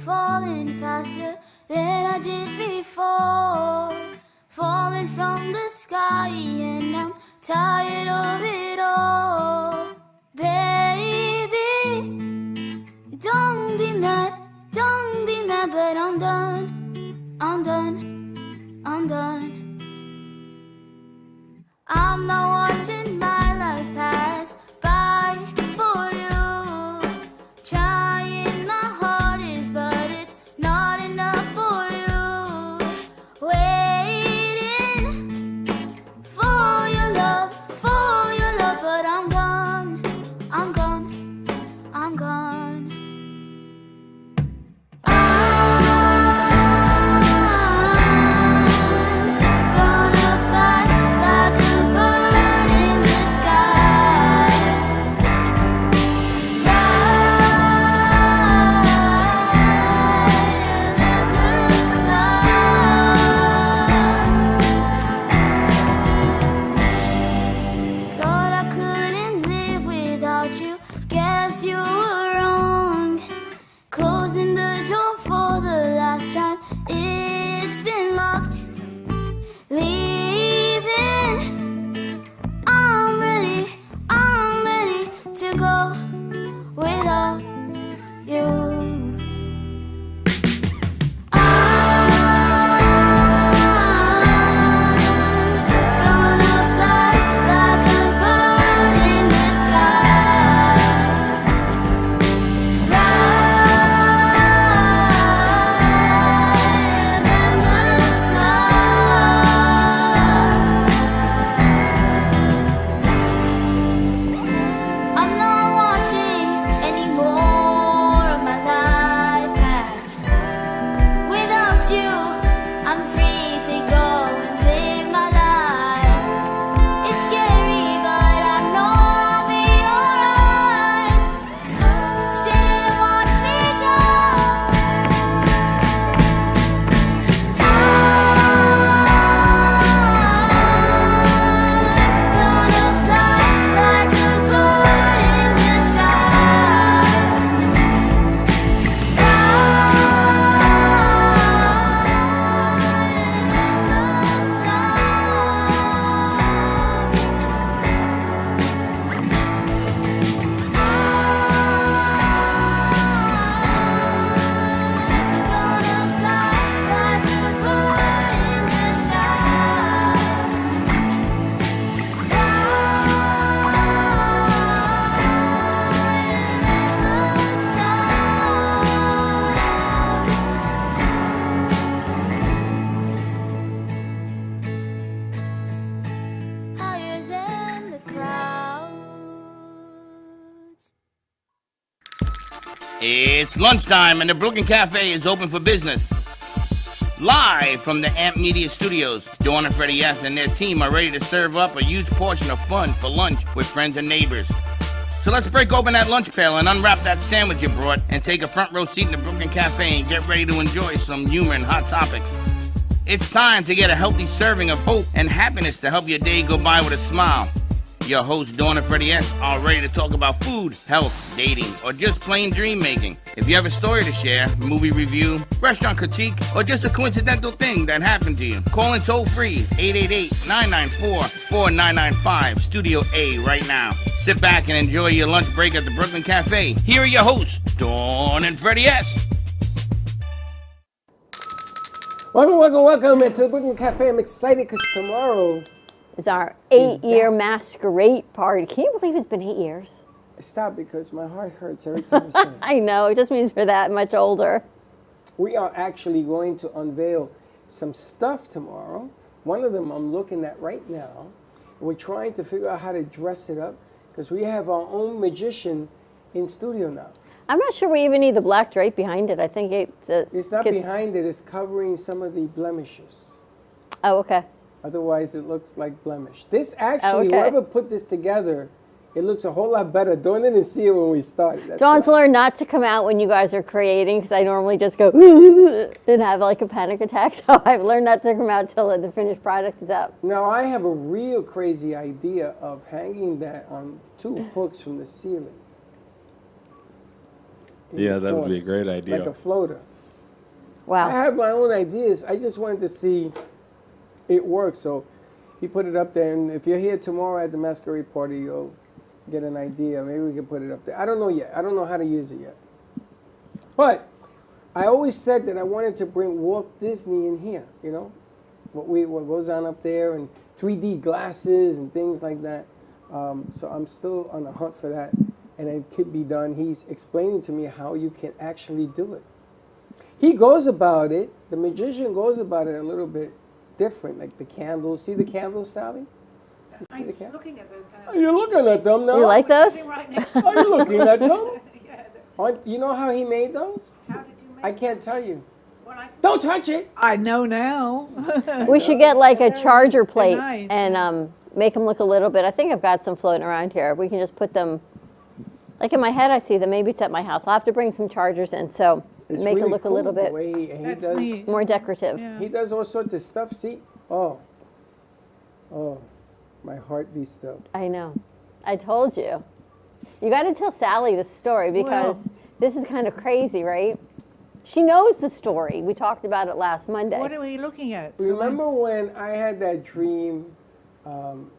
falling faster than I did before. Falling from the sky and I'm tired of it all. Baby, don't be mad, but I'm done, I'm done, I'm done. I'm not watching my life pass by for you. Trying my hardest, but it's not enough for you. Waiting for your love, but I'm gone, I'm gone, I'm gone. It's lunchtime and the Brooklyn Cafe is open for business. Live from the Amp Media Studios, Dawn and Freddie S. and their team are ready to serve up a huge portion of fun for lunch with friends and neighbors. So let's break open that lunch pail and unwrap that sandwich you brought and take a front row seat in the Brooklyn Cafe and get ready to enjoy some humor and hot topics. It's time to get a healthy serving of hope and happiness to help your day go by with a smile. Your hosts, Dawn and Freddie S., are ready to talk about food, health, dating, or just plain dream making. If you have a story to share, movie review, restaurant critique, or just a coincidental thing that happened to you, call in toll free 888-994-4995, Studio A right now. Sit back and enjoy your lunch break at the Brooklyn Cafe. Here are your hosts, Dawn and Freddie S. Welcome into the Brooklyn Cafe. I'm excited because tomorrow is our 8-year masquerade party. Can you believe it's been 8 years? Stop, because my heart hurts every time I say it. I know, it just means we're that much older. We are actually going to unveil some stuff tomorrow. One of them I'm looking at right now. We're trying to figure out how to dress it up because we have our own magician in studio now. I'm not sure we even need the black drape behind it. I think it's not behind it, it's covering some of the blemishes. Oh, okay. Otherwise, it looks like blemish. This actually, whoever put this together, it looks a whole lot better. Dawn didn't see it when we started. Dawn's learned not to come out when you guys are creating because I normally just go and have like a panic attack. So I've learned not to come out till the finished product is up. Now, I have a real crazy idea of hanging that on 2 hooks from the ceiling. Yeah, that would be a great idea. Like a floater. Wow. I have my own ideas. I just wanted to see it work. So he put it up there. And if you're here tomorrow at the masquerade party, you'll get an idea. Maybe we can put it up there. I don't know yet. I don't know how to use it yet. But I always said that I wanted to bring Walt Disney in here, you know, what goes on up there, and 3D glasses and things like that. So I'm still on the hunt for that, and it could be done. He's explaining to me how you can actually do it. He goes about it, the magician goes about it a little bit different, like the candles. See the candles, Sally? You see the candles? Looking at those kind Are you looking at them now? You like those? right now. Are you looking at them? Yeah. You know how he made those? How did you make I can't tell you. what I Don't touch it. I know now. We should get like a charger plate nice, and make them look a little bit. I think I've got some floating around here. We can just put them, like in my head I see them. Maybe it's at my house. I'll have to bring some chargers in, so It's make really it look cool a little the bit way he That's does. neat. more decorative. Yeah. He does all sorts of stuff. See? Oh, my heart beats still. I know. I told you. You got to tell Sally the story because Well- this is kind of crazy, right? She knows the story. We talked about it last Monday. What are we looking at? Remember when I had that dream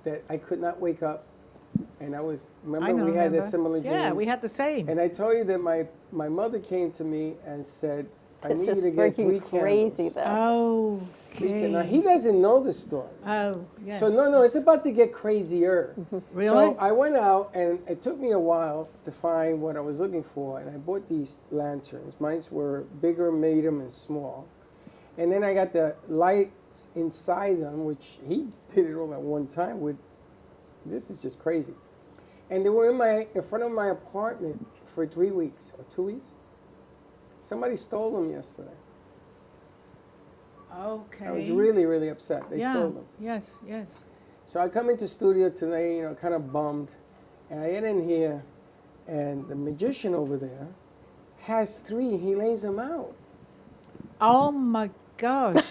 that I could not wake up, and I we don't had remember. that similar dream. Yeah, we had the same. And I told you that my mother came to me and said, "I This need is you to get 3 freaking crazy, candles." though. Okay. Now, he doesn't know the story. Oh, yes. So no, it's about to get crazier. Really? So I went out, and it took me a while to find what I was looking for, and I bought these lanterns. Mine were bigger, medium, and small. And then I got the lights inside them, which he did it all at one time. This is just crazy. And they were in front of my apartment for 3 weeks or 2 weeks. Somebody stole them yesterday. Okay. I was really, really upset. They yeah. stole them. Yes, yes. So I come into studio today, you know, kind of bummed, and I get in here, and the magician over there has 3. He lays them out. Oh my gosh.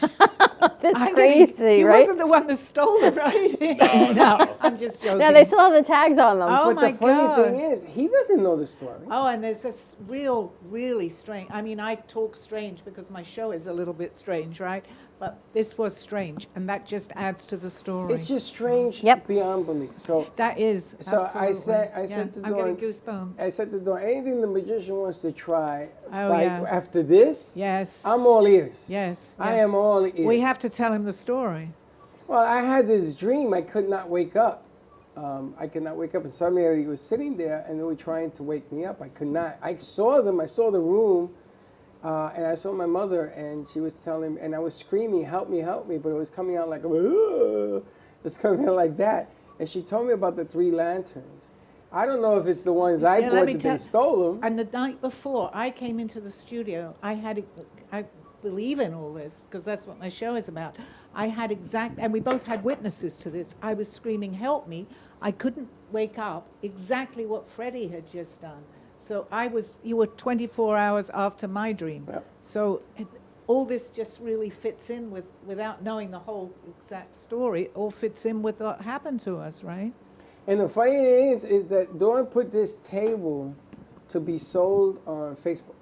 That's I crazy, he right? wasn't the one that stole it, right? No, I'm just joking. No, they still have the tags on them. Oh, But the my funny God. thing is, he doesn't know the story. Oh, and there's this really strange. I mean, I talk strange because my show is a little bit strange, right? But this was strange, and that just adds to the story. It's just strange Yep. beyond belief. So That is. So absolutely. I said to I'm getting Dawn, goosebumps. I said to Dawn, anything the magician wants to try, Oh, yeah. after this, Yes. I'm all ears. Yes. I yeah. am all ears. We have to tell him the story. Well, I had this dream. I could not wake up. I could not wake up, and suddenly he was sitting there, and they were trying to wake me up. I could not. I saw them. I saw the room, and I saw my mother, and she was telling me, and I was screaming, "Help me, help me!" But it was coming out like, "Ugh." It's coming out like that. And she told me about the 3 lanterns. I don't know if it's the ones I Yeah, let bought me that they tell- stole them. And the night before I came into the studio, I believe in all this because that's what my show is about. I had and we both had witnesses to this. I was screaming, "Help me!" I couldn't wake up. Exactly what Freddie had just done. So you were 24 hours after my dream. Yep. So all this just really fits in without knowing the whole exact story. It all fits in with what happened to us, right? And the funny thing is that Dawn put this table to be sold on Facebook.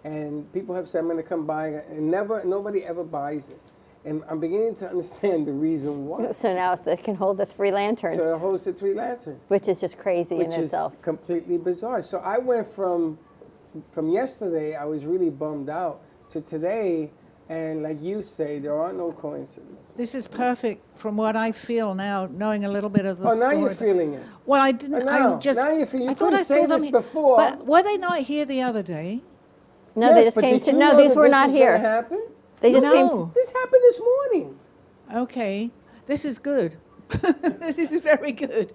And people have said, I'm going to come buy it. And nobody ever buys it. And I'm beginning to understand the reason why. So now it can hold the 3 lanterns, So it holds the 3 lanterns, which is just crazy in which is itself. completely bizarre. So I went from yesterday, I was really bummed out, to today, and like you say, there are no coincidences. This is perfect from what I feel now, knowing a little bit of the Oh, story. now you're feeling it. Well, I didn't. now- I just. now you feel- you I thought could've I saw said them this before. But were they not here the other day? No, Yes, they just but came did to. you No, know these that were this not was gonna here. happen? They just No. came. This happened this morning. Okay, this is good. This is very good.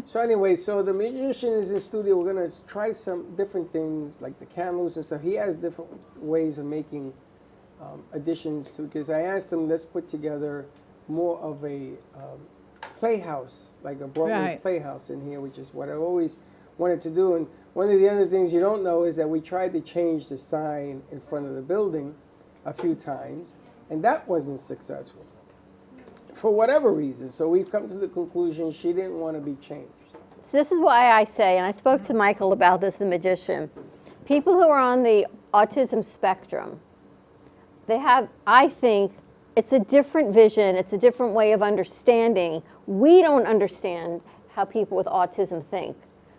So anyway, so the magician is in studio. We're gonna try some different things like the candles and stuff. He has different ways of making additions to. Because I asked him, let's put together more of a playhouse, like a Broadway Right. playhouse in here, which is what I always wanted to do. And one of the other things you don't know is that we tried to change the sign in front of the building a few times, and that wasn't successful for whatever reason. So we've come to the conclusion she didn't want to be changed. So this is why I say, and I spoke to Michael about this, the magician, people who are on the autism spectrum, I think, it's a different vision, it's a different way of understanding. We don't understand how people with autism think,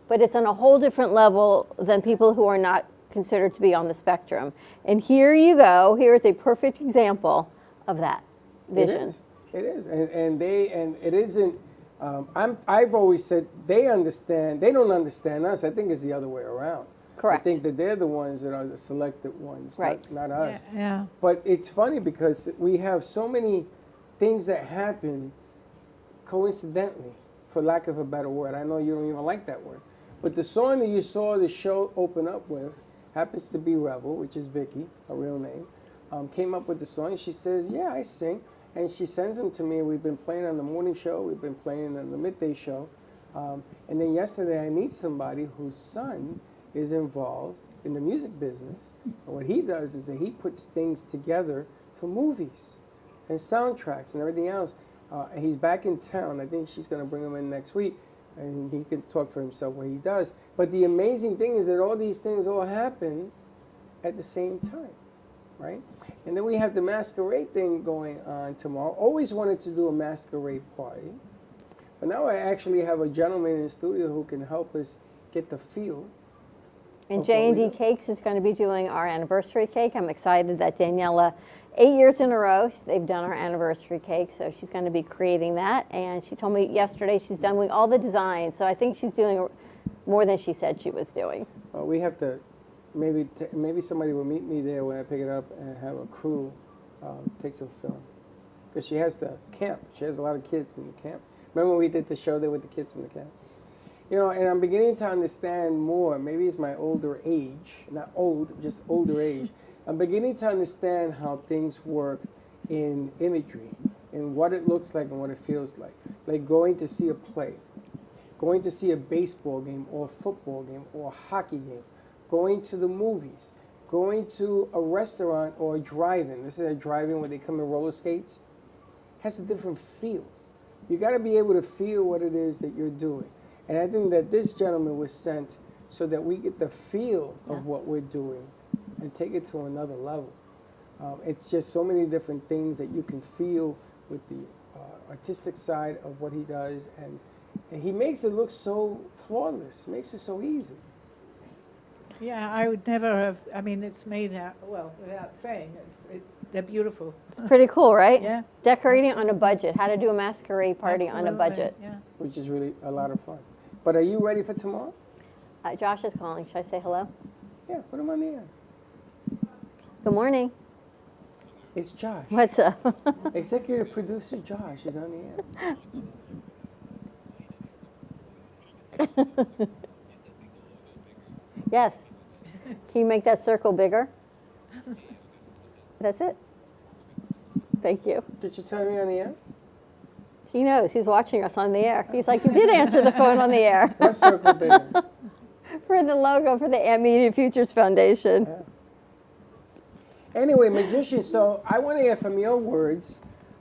but it's on a whole different level than people who are not considered to be on the spectrum. And here you go, here's a perfect example of that vision. It is. And it isn't, I've always said they don't understand us. I think it's the other way around. Correct. I think that they're the ones that are the selected ones, Right. not us. Yeah. But it's funny because we have so many things that happen coincidentally, for lack of a better word. I know you don't even like that word. But the song that you saw the show open up with happens to be Rebel, which is Vicky, her real name, came up with the song. She says, yeah, I sing. And she sends them to me. We've been playing on the morning show. We've been playing on the midday show. And then yesterday I meet somebody whose son is involved in the music business. And what he does is that he puts things together for movies and soundtracks and everything else. And he's back in town. I think she's going to bring him in next week, and he can talk for himself what he does. But the amazing thing is that all these things all happen at the same time, right? And then we have the masquerade thing going on tomorrow. Always wanted to do a masquerade party. But now I actually have a gentleman in the studio who can help us get the feel. And J&D Cakes is going to be doing our anniversary cake. I'm excited that Daniela, 8 years in a row, they've done our anniversary cake, so she's going to be creating that. And she told me yesterday she's done with all the designs, so I think she's doing more than she said she was doing. Well, we have to, maybe somebody will meet me there when I pick it up and have a crew take some film. Because she has the camp. She has a lot of kids in the camp. Remember when we did the show there with the kids in the camp? You know, and I'm beginning to understand more. Maybe it's my older age, not old, just older age. I'm beginning to understand how things work in imagery and what it looks like and what it feels like. Like going to see a play, going to see a baseball game or a football game or a hockey game, going to the movies, going to a restaurant or a drive-in. This is a drive-in where they come in roller skates. Has a different feel. You got to be able to feel what it is that you're doing. And I think that this gentleman was sent so that we get the feel of what we're doing and take it to another level. It's just so many different things that you can feel with the artistic side of what he does. And he makes it look so flawless, makes it so easy. Yeah, I would never have, I mean, it's made out, well, without saying, they're beautiful. It's pretty cool, right? Yeah. Decorating on a budget. How to do a masquerade party on a Absolutely, budget. Yeah. Which is really a lot of fun. But are you ready for tomorrow? Josh is calling. Should I say hello? Yeah, put him on the air. Good morning. It's Josh. What's up? Executive producer Josh is on the air. Yes. Can you make that circle bigger? That's it. Thank you. Did you tell me on the air? He knows. He's watching us on the air. He's like, you did answer the phone on the air. What circle bigger? For the logo for the Amp Media Futures Foundation. Yeah. Anyway, magician, so I want to hear from your words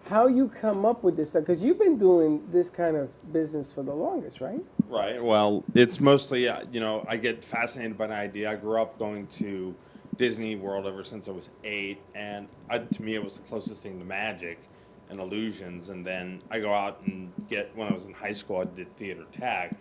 how you come up with this stuff, because you've been doing this kind of business for the longest, right? Right. Well, it's mostly, I get fascinated by an idea. I grew up going to Disney World ever since I was 8, and to me it was the closest thing to magic and illusions. And then I go out and when I was in high school, I did theater tech,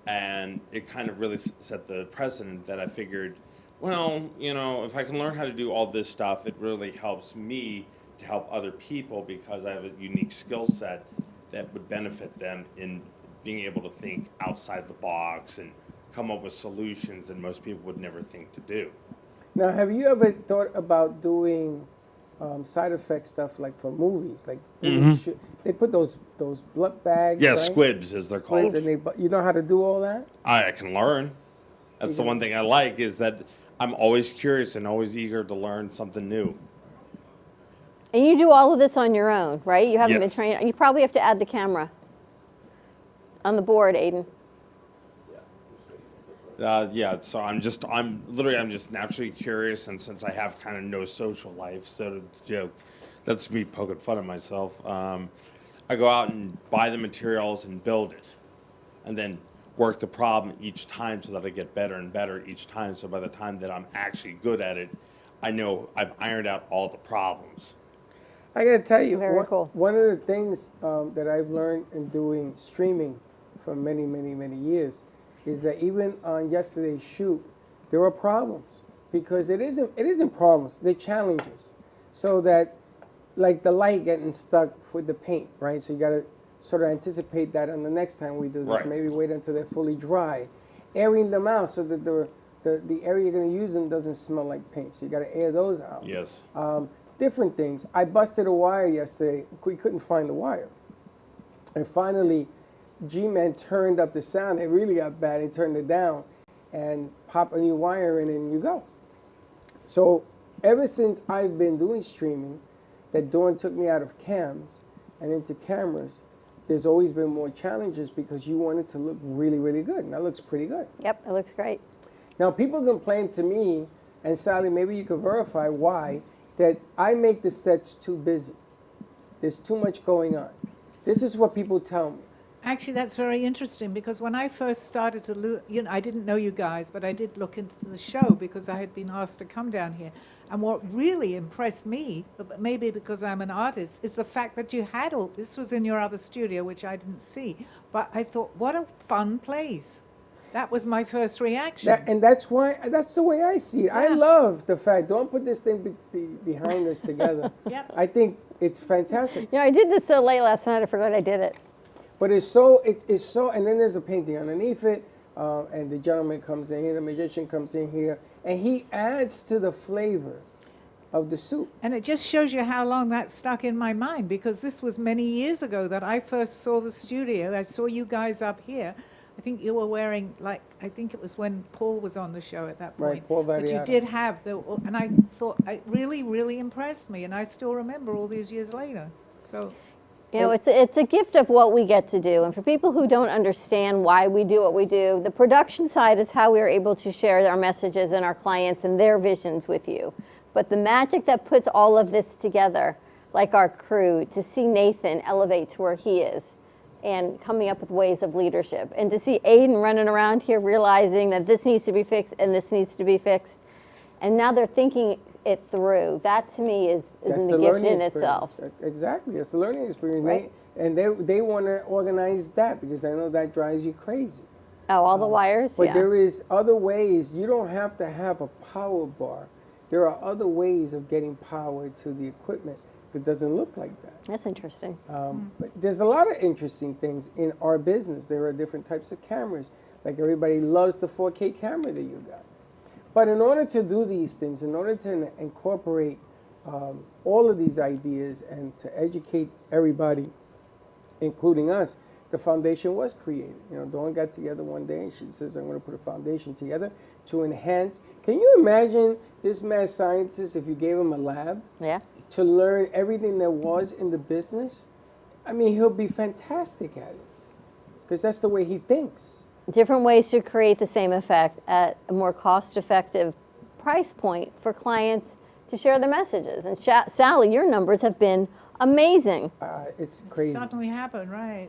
and it kind of really set the precedent that I figured, well, if I can learn how to do all this stuff, it really helps me to help other people because I have a unique skill set that would benefit them in being able to think outside the box and come up with solutions that most people would never think to do. Now, have you ever thought about doing side effect stuff like for movies? Like they put those blood bags. Yeah, right? squibs as they're called. And you know how to do all that? I can learn. That's the one thing I like is that I'm always curious and always eager to learn something new. And you do all of this on your own, right? You haven't been Yes. trained. You probably have to add the camera on the board, Aiden. So I'm just naturally curious, and since I have kind of no social life, so to joke, that's me poking fun at myself. I go out and buy the materials and build it, and then work the problem each time so that I get better and better each time. So by the time that I'm actually good at it, I know I've ironed out all the problems. I got to tell you, Very cool. one of the things that I've learned in doing streaming for many, many, many years is that even on yesterday's shoot, there were problems because it isn't problems, they're challenges. So that, like the light getting stuck with the paint, right? So you got to sort of anticipate that on the next time we do this. Right. Maybe wait until they're fully dry, airing them out so that the area you're going to use them doesn't smell like paint. So you got to air those out. Yes. Different things. I busted a wire yesterday. We couldn't find the wire. And finally, G-Man turned up the sound. It really got bad. He turned it down and pop a new wire in and you go. So ever since I've been doing streaming, that Dawn took me out of cams and into cameras, there's always been more challenges because you want it to look really, really good. And that looks pretty good. Yep, it looks great. Now, people complain to me, and Sally, maybe you could verify why, that I make the sets too busy. There's too much going on. This is what people tell me. Actually, that's very interesting because when I first started to look, I didn't know you guys, but I did look into the show because I had been asked to come down here. And what really impressed me, but maybe because I'm an artist, is the fact that you had all, this was in your other studio, which I didn't see, but I thought, what a fun place. That was my first reaction. And that's the way I see it. I Yeah. love the fact, don't put this thing behind us together. Yep. I think it's fantastic. You know, I did this so late last night, I forgot I did it. But it's so, and then there's a painting underneath it, and the gentleman comes in here, the magician comes in here, and he adds to the flavor of the soup. And it just shows you how long that stuck in my mind because this was many years ago that I first saw the studio. I saw you guys up here. I think you were wearing, I think it was when Paul was on the show at that point. Right, Paul But you Variato. did have and I thought, it really, really impressed me. And I still remember all these years later. So, You know, it's a gift of what we get to do. And for people who don't understand why we do what we do, the production side is how we are able to share our messages and our clients and their visions with you. But the magic that puts all of this together, like our crew, to see Nathan elevate to where he is and coming up with ways of leadership, and to see Aiden running around here realizing that this needs to be fixed and this needs to be fixed, and now they're thinking it through. That to me is That's the the gift learning in experience. itself. Exactly, it's the learning experience. Right. They want to organize that because I know that drives you crazy. Oh, all the wires? But Yeah. there is other ways. You don't have to have a power bar. There are other ways of getting power to the equipment that doesn't look like that. That's interesting. But there's a lot of interesting things in our business. There are different types of cameras. Like everybody loves the 4K camera that you got. But in order to do these things, in order to incorporate all of these ideas and to educate everybody, including us, the foundation was created. You know, Dawn got together one day and she says, I'm going to put a foundation together to enhance. Can you imagine this mad scientist if you gave him a lab? Yeah. To learn everything there was in the business? I mean, he'll be fantastic at it because that's the way he thinks. Different ways to create the same effect at a more cost-effective price point for clients to share their messages. And Sally, your numbers have been amazing. It's crazy. suddenly happened, right?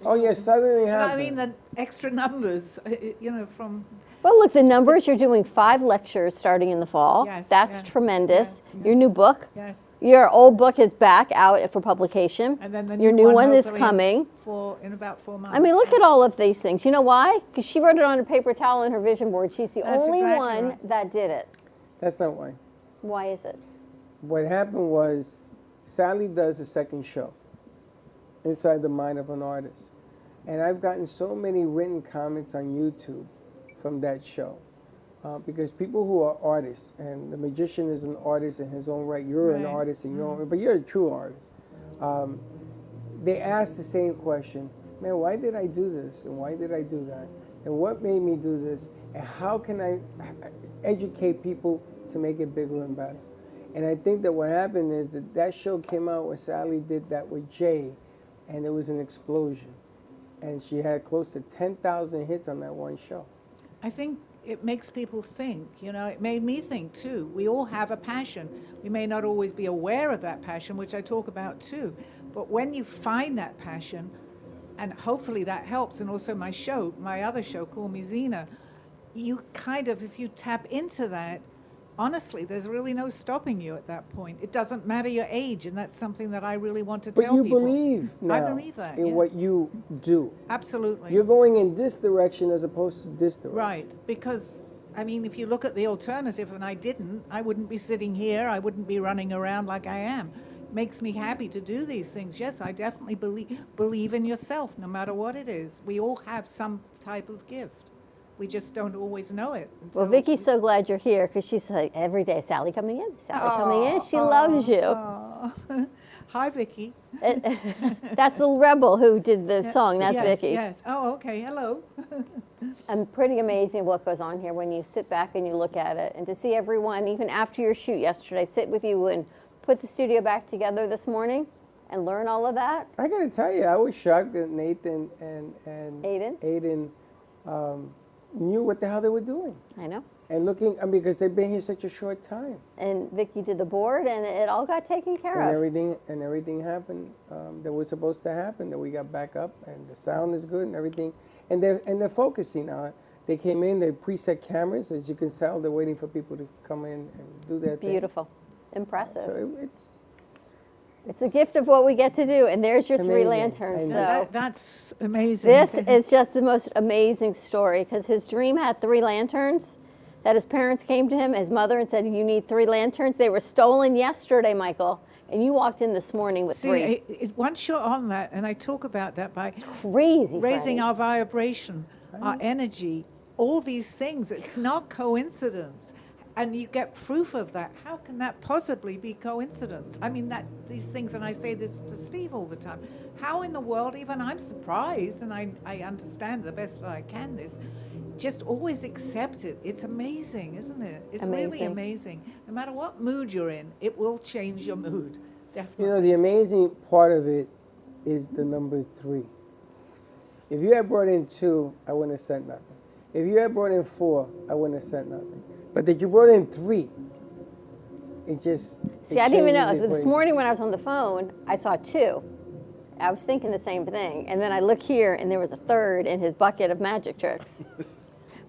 Oh, yes, suddenly Well, happened. I mean, the extra numbers, from Well, look, the numbers, you're doing 5 lectures starting in the fall. Yes, That's yes, tremendous. yes, Your new book. yes. Your old book is back out for publication. And then the Your new one is hopefully coming. in about 4 months. I mean, look at all of these things. You know why? Because she wrote it on a paper towel in her vision board. She's the That's only exactly one right. that did it. That's not why. Why is it? What happened was Sally does a second show inside the mind of an artist. And I've gotten so many written comments on YouTube from that show. Because people who are artists, and the magician is an artist in his own right, you're an Right. artist in your own, but you're a true artist. They ask the same question, man, why did I do this? And why did I do that? And what made me do this? And how can I educate people to make it bigger and better? And I think that what happened is that show came out when Sally did that with Jay, and it was an explosion. And she had close to 10,000 hits on that one show. I think it makes people think, it made me think too. We all have a passion. We may not always be aware of that passion, which I talk about too. But when you find that passion, and hopefully that helps, and also my other show, Call Me Zena, you kind of, if you tap into that, honestly, there's really no stopping you at that point. It doesn't matter your age, and that's something that I really want to But tell you people. believe now I believe that, in yes. what you do. Absolutely. You're going in this direction as opposed to this direction. Right, because, I mean, if you look at the alternative and I didn't, I wouldn't be sitting here, I wouldn't be running around like I am. Makes me happy to do these things. Yes, I definitely believe in yourself, no matter what it is. We all have some type of gift. We just don't always know it. Well, Vicky's so glad you're here because she's like, every day, Sally coming in, Sally coming in. She loves you. Hi, Vicky. That's the Rebel who did the song. That's yes, Vicky. Yes. Oh, okay. Hello. And pretty amazing what goes on here when you sit back and you look at it. And to see everyone, even after your shoot yesterday, sit with you and put the studio back together this morning and learn all of that. I gotta tell you, I was shocked that Nathan and Aiden knew what the hell they were doing. I know. And looking, I mean, because they've been here such a short time. And Vicky did the board, and it all got taken care And of. everything happened that was supposed to happen, that we got back up, and the sound is good and everything. And they're focusing on it. They came in, they preset cameras, as you can tell, they're waiting for people to come in and do their thing. Beautiful. Impressive. So it's a gift of what we get to do, and there's your three amazing. lanterns. I know. So That's amazing. this is just the most amazing story because his dream had 3 lanterns. That his parents came to him, his mother, and said, "You need 3 lanterns." They were stolen yesterday, Michael, and you walked in this morning with 3. Once you're on that, and I talk about that by Crazy. raising Freddie. our vibration, our energy, all these things, it's not coincidence. And you get proof of that. How can that possibly be coincidence? I mean, these things, and I say this to Steve all the time. How in the world, even I'm surprised, and I understand the best that I can this, just always accept it. It's amazing, isn't it? It's really Amazing. amazing. No matter what mood you're in, it will change your mood. Definitely. You know, the amazing part of it is the number 3. If you had brought in 2, I wouldn't have said nothing. If you had brought in 4, I wouldn't have said nothing. But that you brought in 3, it just... See, I didn't even know. So this morning when I was on the phone, I saw 2. I was thinking the same thing. And then I look here, and there was a 3rd in his bucket of magic tricks.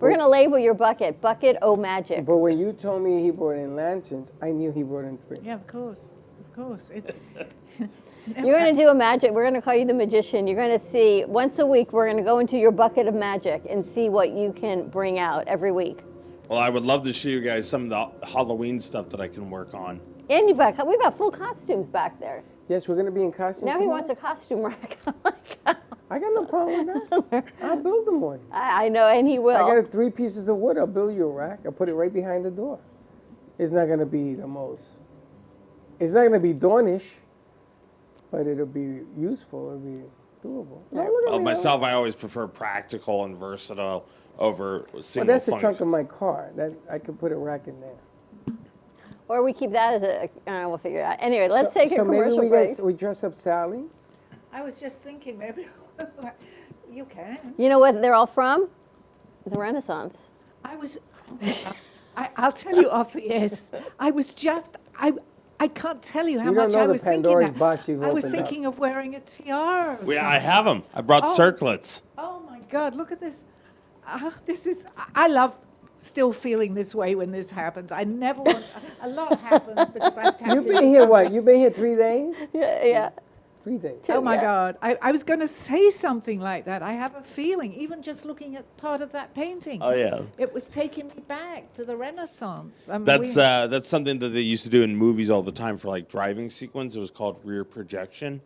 We're going to label your bucket, Bucket O Magic. But when you told me he brought in lanterns, I knew he brought in 3. Yeah, of course. Of course. You're going to do a magic. We're going to call you the magician. You're going to see, once a week, we're going to go into your bucket of magic and see what you can bring out every week. Well, I would love to show you guys some of the Halloween stuff that I can work on. And we've got full costumes back there. Yes, we're going to be in costume Now he tomorrow? wants a costume rack. I got no problem with that. I'll build them one. I know, and he will. I got 3 pieces of wood. I'll build you a rack. I'll put it right behind the door. It's not going to be the most... It's not going to be daunish, but it'll be useful. It'll be doable. No, look at Well, me. myself, I always prefer practical and versatile over Well, single that's the function. trunk of my car. That I could put a rack in there. Or we keep that as we'll figure it out. Anyway, let's take a so commercial maybe break. we dress up Sally. I was just thinking maybe you can. You know what they're all from? The Renaissance. I'll tell you off the S. I was just, I can't tell you how You don't much know I the was Pandora's thinking box that. you've I was opened up. thinking of wearing a tiara. or Yeah, I something. have them. I brought Oh. circlets. Oh my God, look at this. This is, I love still feeling this way when this happens. I never want, a lot happens because I've tapped You've into been here what? something. You've been here 3 days? Yeah. 3 days. Oh my Yeah. God, I was going to say something like that. I have a feeling, even just looking at part of that painting. Oh, yeah. It was taking me back to the Renaissance. I mean, That's something that they used to do in movies all the time for like driving sequence. It was called rear projection.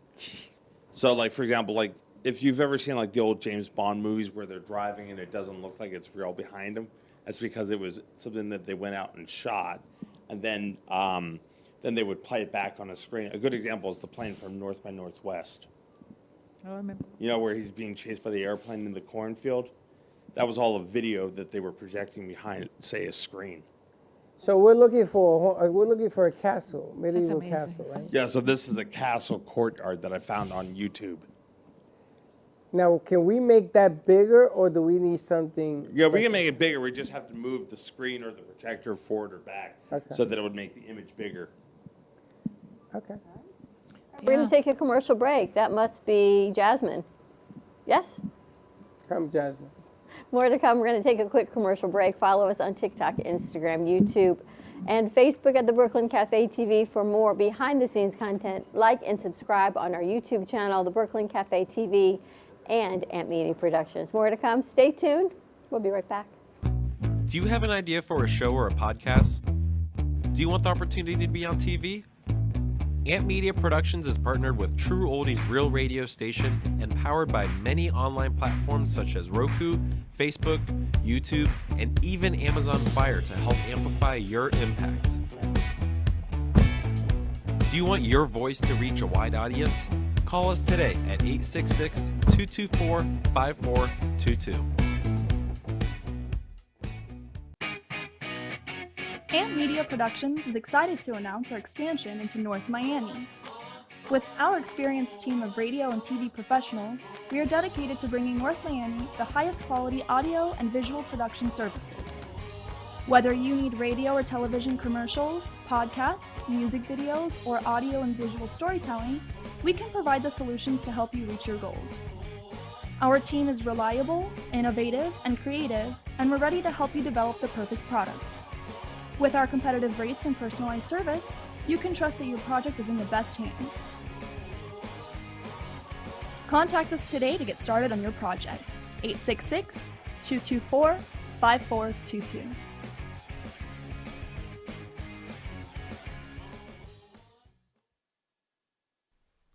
So like, for example, like if you've ever seen like the old James Bond movies where they're driving and it doesn't look like it's real behind them, that's because it was something that they went out and shot, and then they would play it back on a screen. A good example is the plane from North by Northwest. Oh, I remember. You know, where he's being chased by the airplane in the cornfield? That was all a video that they were projecting behind, say, a screen. So we're looking for a castle, medieval amazing. castle, right? Yeah, so this is a castle courtyard that I found on YouTube. Now, can we make that bigger, or do we need something? Yeah, we can make it bigger. We just have to move the screen or the projector forward or back Okay. so that it would make the image bigger. Okay. We're going to take a commercial break. That must be Jasmine. Yes? Come, Jasmine. More to come. We're going to take a quick commercial break. Follow us on TikTok, Instagram, YouTube, and Facebook at the Brooklyn Cafe TV for more behind-the-scenes content. Like and subscribe on our YouTube channel, the Brooklyn Cafe TV, and Amp Media Productions. More to come. Stay tuned. We'll be right back. Do you have an idea for a show or a podcast? Do you want the opportunity to be on TV? Amp Media Productions is partnered with True Oldies Real Radio Station and powered by many online platforms such as Roku, Facebook, YouTube, and even Amazon Fire to help amplify your impact. Do you want your voice to reach a wide audience? Call us today at 866-224-5422. Amp Media Productions is excited to announce our expansion into North Miami. With our experienced team of radio and TV professionals, we are dedicated to bringing North Miami the highest quality audio and visual production services. Whether you need radio or television commercials, podcasts, music videos, or audio and visual storytelling, we can provide the solutions to help you reach your goals. Our team is reliable, innovative, and creative, and we're ready to help you develop the perfect product. With our competitive rates and personalized service, you can trust that your project is in the best hands. Contact us today to get started on your project. 866-224-5422.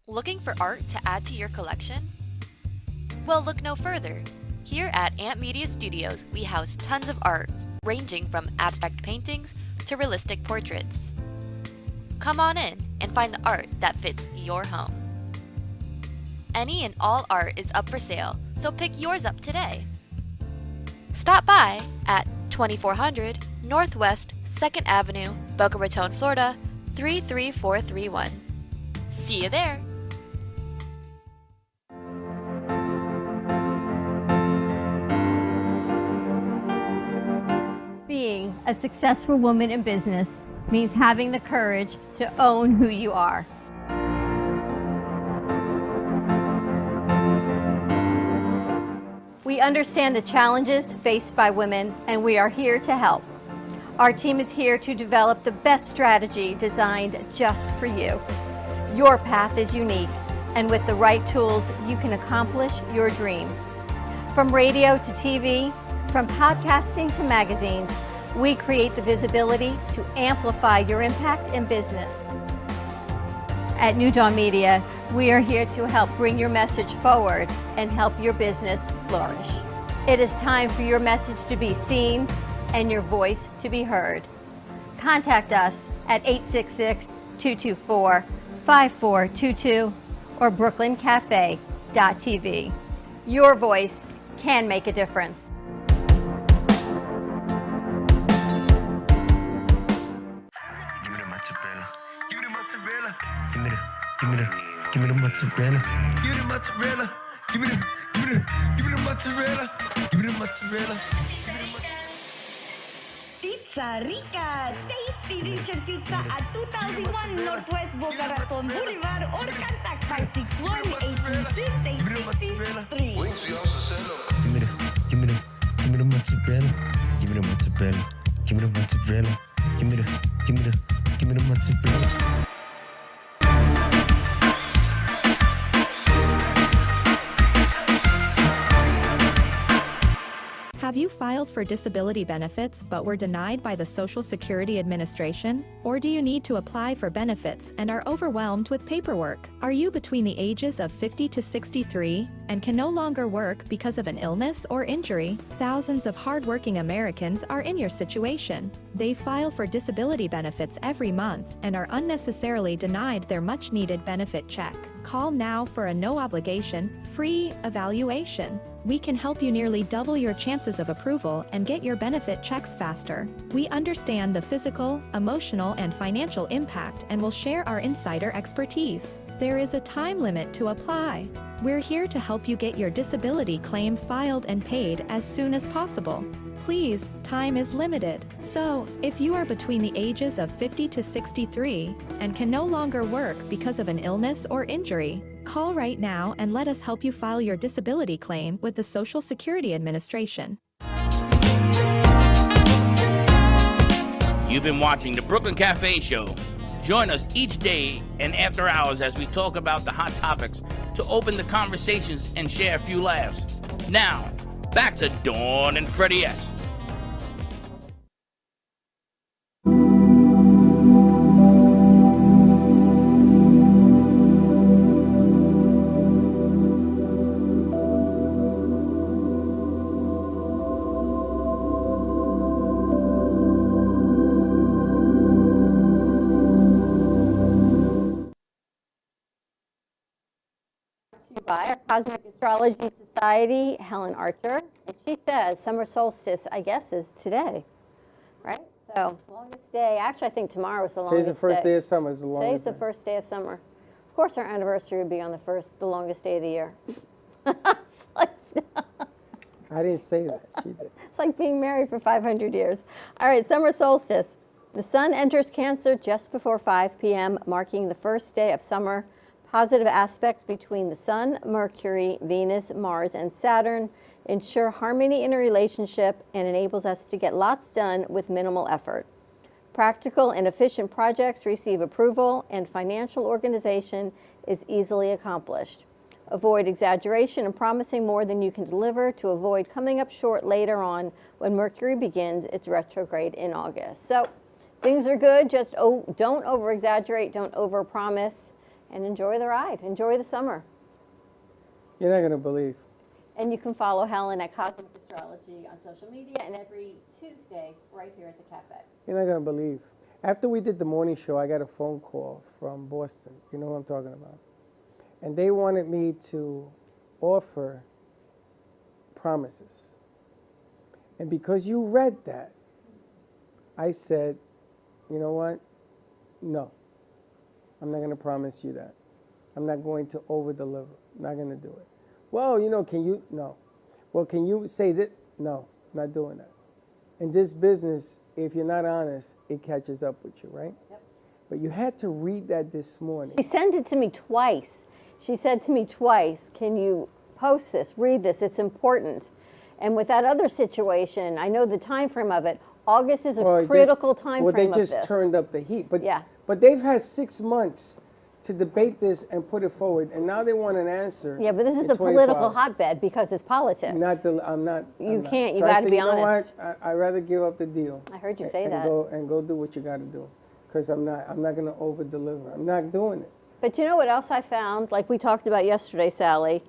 Looking for art to add to your collection? Well, look no further. Here at Amp Media Studios, we house tons of art, ranging from abstract paintings to realistic portraits. Come on in and find the art that fits your home. Any and all art is up for sale, so pick yours up today. Stop by at 2400 Northwest 2nd Avenue, Boca Raton, Florida 33431. See you there! Being a successful woman in business means having the courage to own who you are. We understand the challenges faced by women, and we are here to help. Our team is here to develop the best strategy designed just for you. Your path is unique, and with the right tools, you can accomplish your dream. From radio to TV, from podcasting to magazines, we create the visibility to amplify your impact in business. At New Dawn Media, we are here to help bring your message forward and help your business flourish. It is time for your message to be seen and your voice to be heard. Contact us at 866-224-5422 or brooklyncafe.tv. Your voice can make a difference. Give me the mozzarella. Give me the mozzarella. Give me the mozzarella. Give me the mozzarella. Pizza Rica, tasty Richard Pizza at 2001 Northwest Boca Raton Boulevard or contact 561-826-8663. Give me the mozzarella. Give me the mozzarella. Give me the mozzarella. Give me the mozzarella. Have you filed for disability benefits but were denied by the Social Security Administration? Or do you need to apply for benefits and are overwhelmed with paperwork? Are you between the ages of 50 to 63 and can no longer work because of an illness or injury? Thousands of hardworking Americans are in your situation. They file for disability benefits every month and are unnecessarily denied their much-needed benefit check. Call now for a no-obligation, free evaluation. We can help you nearly double your chances of approval and get your benefit checks faster. We understand the physical, emotional, and financial impact and will share our insider expertise. There is a time limit to apply. We're here to help you get your disability claim filed and paid as soon as possible. Please, time is limited. So, if you are between the ages of 50 to 63 and can no longer work because of an illness or injury, call right now and let us help you file your disability claim with the Social Security Administration. You've been watching the Brooklyn Cafe Show. Join us each day and after hours as we talk about the hot topics to open the conversations and share a few laughs. Now, back to Dawn and Freddie S. By our Cosmic Astrology Society, Helen Archer, and she says summer solstice, I guess, is today, right? So longest day. Actually, I think tomorrow is the longest day. Today's the first day of summer. Is the longest Today's the day. first day of summer. Of course, our anniversary would be on the longest day of the year. It's like, I didn't say that. She did. it's like being married for 500 years. All right, summer solstice. The sun enters Cancer just before 5 p.m., marking the first day of summer. Positive aspects between the Sun, Mercury, Venus, Mars, and Saturn ensure harmony in a relationship and enables us to get lots done with minimal effort. Practical and efficient projects receive approval, and financial organization is easily accomplished. Avoid exaggeration and promising more than you can deliver to avoid coming up short later on when Mercury begins its retrograde in August. So things are good, just don't over-exaggerate, don't over-promise. And enjoy the ride. Enjoy the summer. You're not going to believe. And you can follow Helen at Cosmic Astrology on social media and every Tuesday right here at the cafe. You're not going to believe. After we did the morning show, I got a phone call from Boston. You know what I'm talking about. And they wanted me to offer promises. And because you read that, I said, you know what? No. I'm not going to promise you that. I'm not going to over-deliver. I'm not going to do it. Well, can you? No. Well, can you say that? No, I'm not doing that. In this business, if you're not honest, it catches up with you, right? Yep. But you had to read that this morning. She sent it to me twice. She said to me twice, can you post this, read this, it's important. And with that other situation, I know the time frame of it. August is a critical time frame of this. Well, they just turned up the heat. But, yeah. But they've had 6 months to debate this and put it forward, and now they want an answer. Yeah, but this is a political hotbed because it's politics. I'm not. You can't. You so got to be honest. You know what? I'd rather give up the deal. I heard you say that. Go do what you got to do, because I'm not going to over deliver. I'm not doing it. But you know what else I found? Like we talked about yesterday, Sally.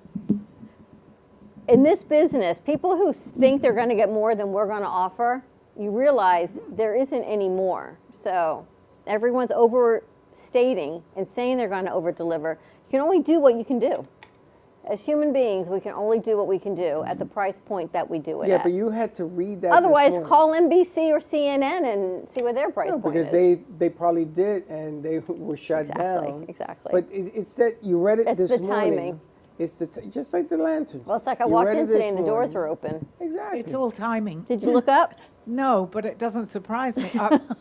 In this business, people who think they're going to get more than we're going to offer, you realize there isn't any more. So everyone's overstating and saying they're going to over-deliver. You can only do what you can do. As human beings, we can only do what we can do at the price point that we do it at. Yeah, but you had to read that. Otherwise, call NBC or CNN and see what their price point is. Because they probably did, and they were shut down. Exactly. But it's that you read it this morning. It's the timing. It's just like the lanterns. Well, it's like I walked in today and the doors were open. Exactly. It's all timing. Did you look up? No, but it doesn't surprise me.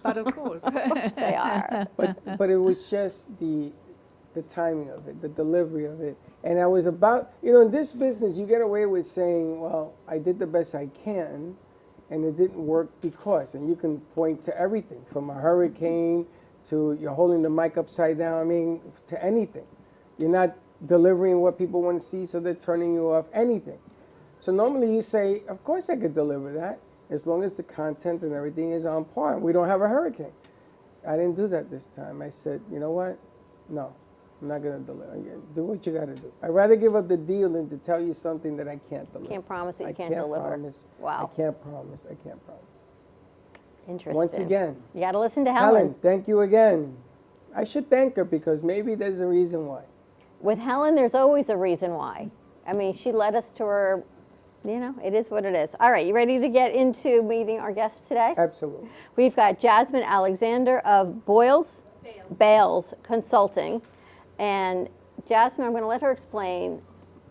But of course. They are. But it was just the timing of it, the delivery of it. And I was about, in this business, you get away with saying, well, I did the best I can, and it didn't work because. And you can point to everything, from a hurricane to you're holding the mic upside down, to anything. You're not delivering what people want to see, so they're turning you off, anything. So normally you say, of course I could deliver that, as long as the content and everything is on par. We don't have a hurricane. I didn't do that this time. I said, you know what? No, I'm not going to deliver. Do what you got to do. I'd rather give up the deal than to tell you something that I can't deliver. Can't promise that you can't deliver. Promise. Wow. I can't promise. Interesting. Once again. You got to listen to Helen. Thank you again. I should thank her because maybe there's a reason why. With Helen, there's always a reason why. She led us to her, it is what it is. All right, you ready to get into meeting our guests today? Absolutely. We've got Jasmine Alexandre of Bales Consulting. And Jasmine, I'm going to let her explain.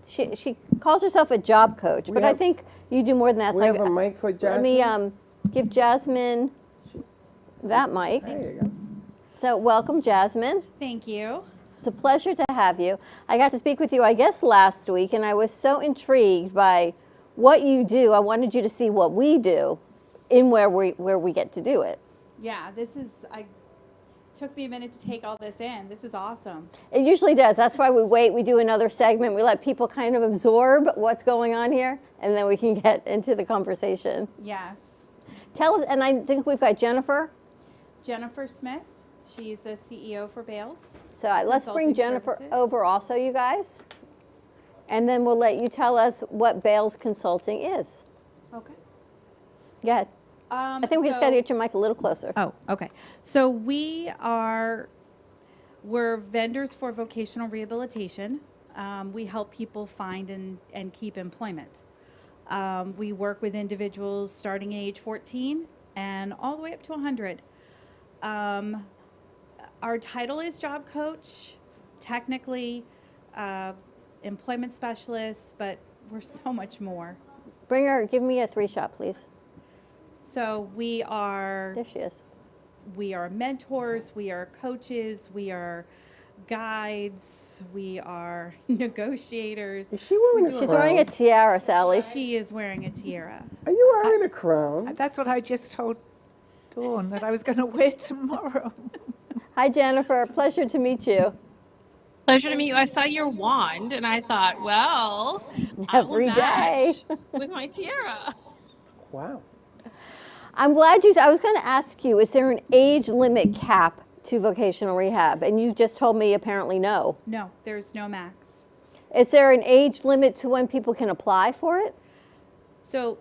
She calls herself a job coach, but I think you do more than that. We have a mic for Jasmine? Let me give Jasmine that mic. There you go. So welcome, Jasmine. Thank you. It's a pleasure to have you. I got to speak with you, I guess, last week, and I was so intrigued by what you do. I wanted you to see what we do in where we get to do it. Yeah, took me a minute to take all this in. This is awesome. It usually does. That's why we wait. We do another segment. We let people kind of absorb what's going on here, and then we can get into the conversation. Yes. Tell us, and I think we've got Jennifer. Jennifer Smith. She's the CEO for Bales. So let's bring Jennifer over also, you guys. And then we'll let you tell us what Bales Consulting is. Okay. Go ahead. I think we just got to get your mic a little closer. Oh, okay. So we're vendors for vocational rehabilitation. We help people find and keep employment. We work with individuals starting at age 14 and all the way up to 100. Our title is job coach, technically employment specialist, but we're so much more. Give me a 3-shot, please. So we are. There she is. We are mentors. We are coaches. We are guides. We are negotiators. Is she wearing a crown? She's wearing a tiara, Sally. She is wearing a tiara. Are you wearing a crown? That's what I just told Dawn that I was going to wear tomorrow. Hi, Jennifer. Pleasure to meet you. Pleasure to meet you. I saw your wand and I thought, well, every day with my tiara. Wow. I'm glad I was going to ask you, is there an age limit cap to vocational rehab? And you just told me apparently no. No, there's no max. Is there an age limit to when people can apply for it? So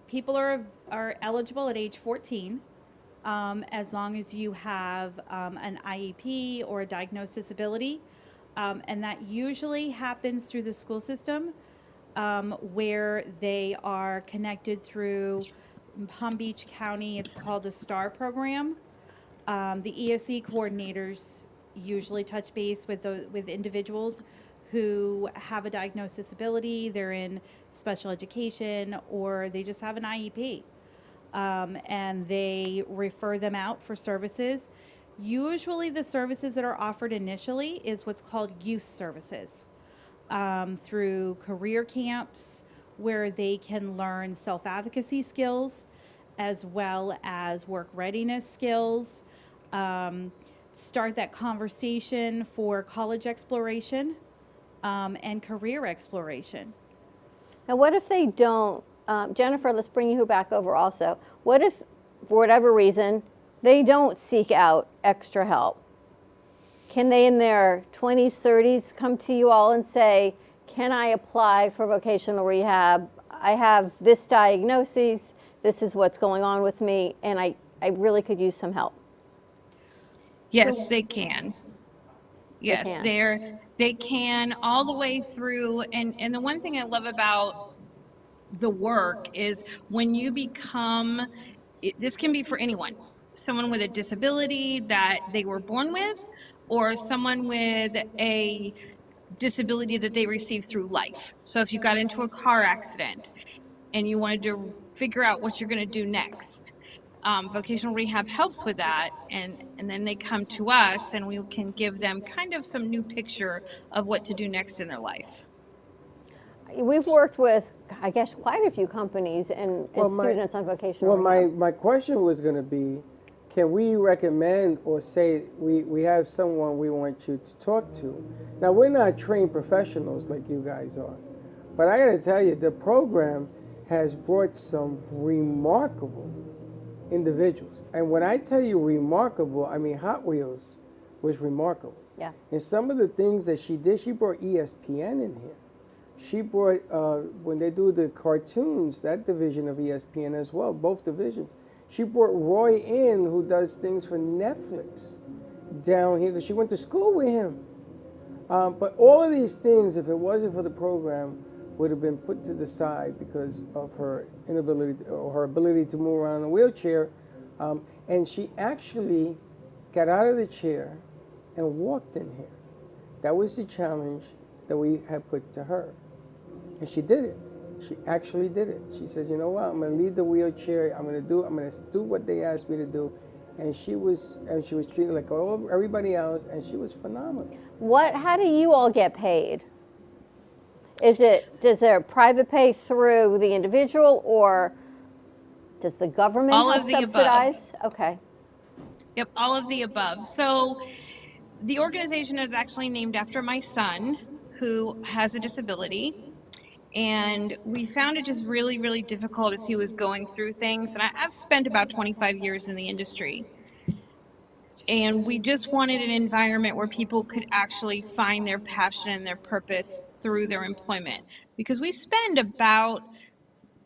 people are eligible at age 14 as long as you have an IEP or a diagnosed disability. And that usually happens through the school system where they are connected through Palm Beach County. It's called the STAR program. The ESE coordinators usually touch base with individuals who have a diagnosed disability, they're in special education, or they just have an IEP. And they refer them out for services. Usually the services that are offered initially is what's called youth services through career camps where they can learn self-advocacy skills as well as work readiness skills, start that conversation for college exploration and career exploration. Now, what if they don't, Jennifer, let's bring you back over also. What if, for whatever reason, they don't seek out extra help? Can they, in their 20s, 30s, come to you all and say, can I apply for vocational rehab? I have this diagnosis, this is what's going on with me, and I really could use some help. Yes, they can. Yes, they can all the way through. And the one thing I love about the work is when you become, this can be for anyone, someone with a disability that they were born with, or someone with a disability that they received through life. So if you got into a car accident and you wanted to figure out what you're going to do next, vocational rehab helps with that, and then they come to us and we can give them kind of some new picture of what to do next in their life. We've worked with, I guess, quite a few companies and students on vocational rehab. My question was going to be, can we recommend or say we have someone we want you to talk to? Now, we're not trained professionals like you guys are, but I got to tell you, the program has brought some remarkable individuals. And when I tell you remarkable, I mean Hot Wheels was remarkable. Yeah. And some of the things that she did, she brought ESPN in here. She brought, when they do the cartoons, that division of ESPN as well, both divisions. She brought Roy in, who does things for Netflix, down here, because she went to school with him. But all of these things, if it wasn't for the program, would have been put to the side because of her inability or her ability to move around in a wheelchair. And she actually got out of the chair and walked in here. That was the challenge that we had put to her. And she did it. She actually did it. She says, you know what, I'm gonna leave the wheelchair, I'm gonna do what they asked me to do. And she was treated like everybody else, and she was phenomenal. How do you all get paid? Does there private pay through the individual, or does the government All help of the subsidize? above. Okay. Yep, all of the above. So the organization is actually named after my son, who has a disability. And we found it just really, really difficult as he was going through things. And I've spent about 25 years in the industry. And we just wanted an environment where people could actually find their passion and their purpose through their employment. Because we spend about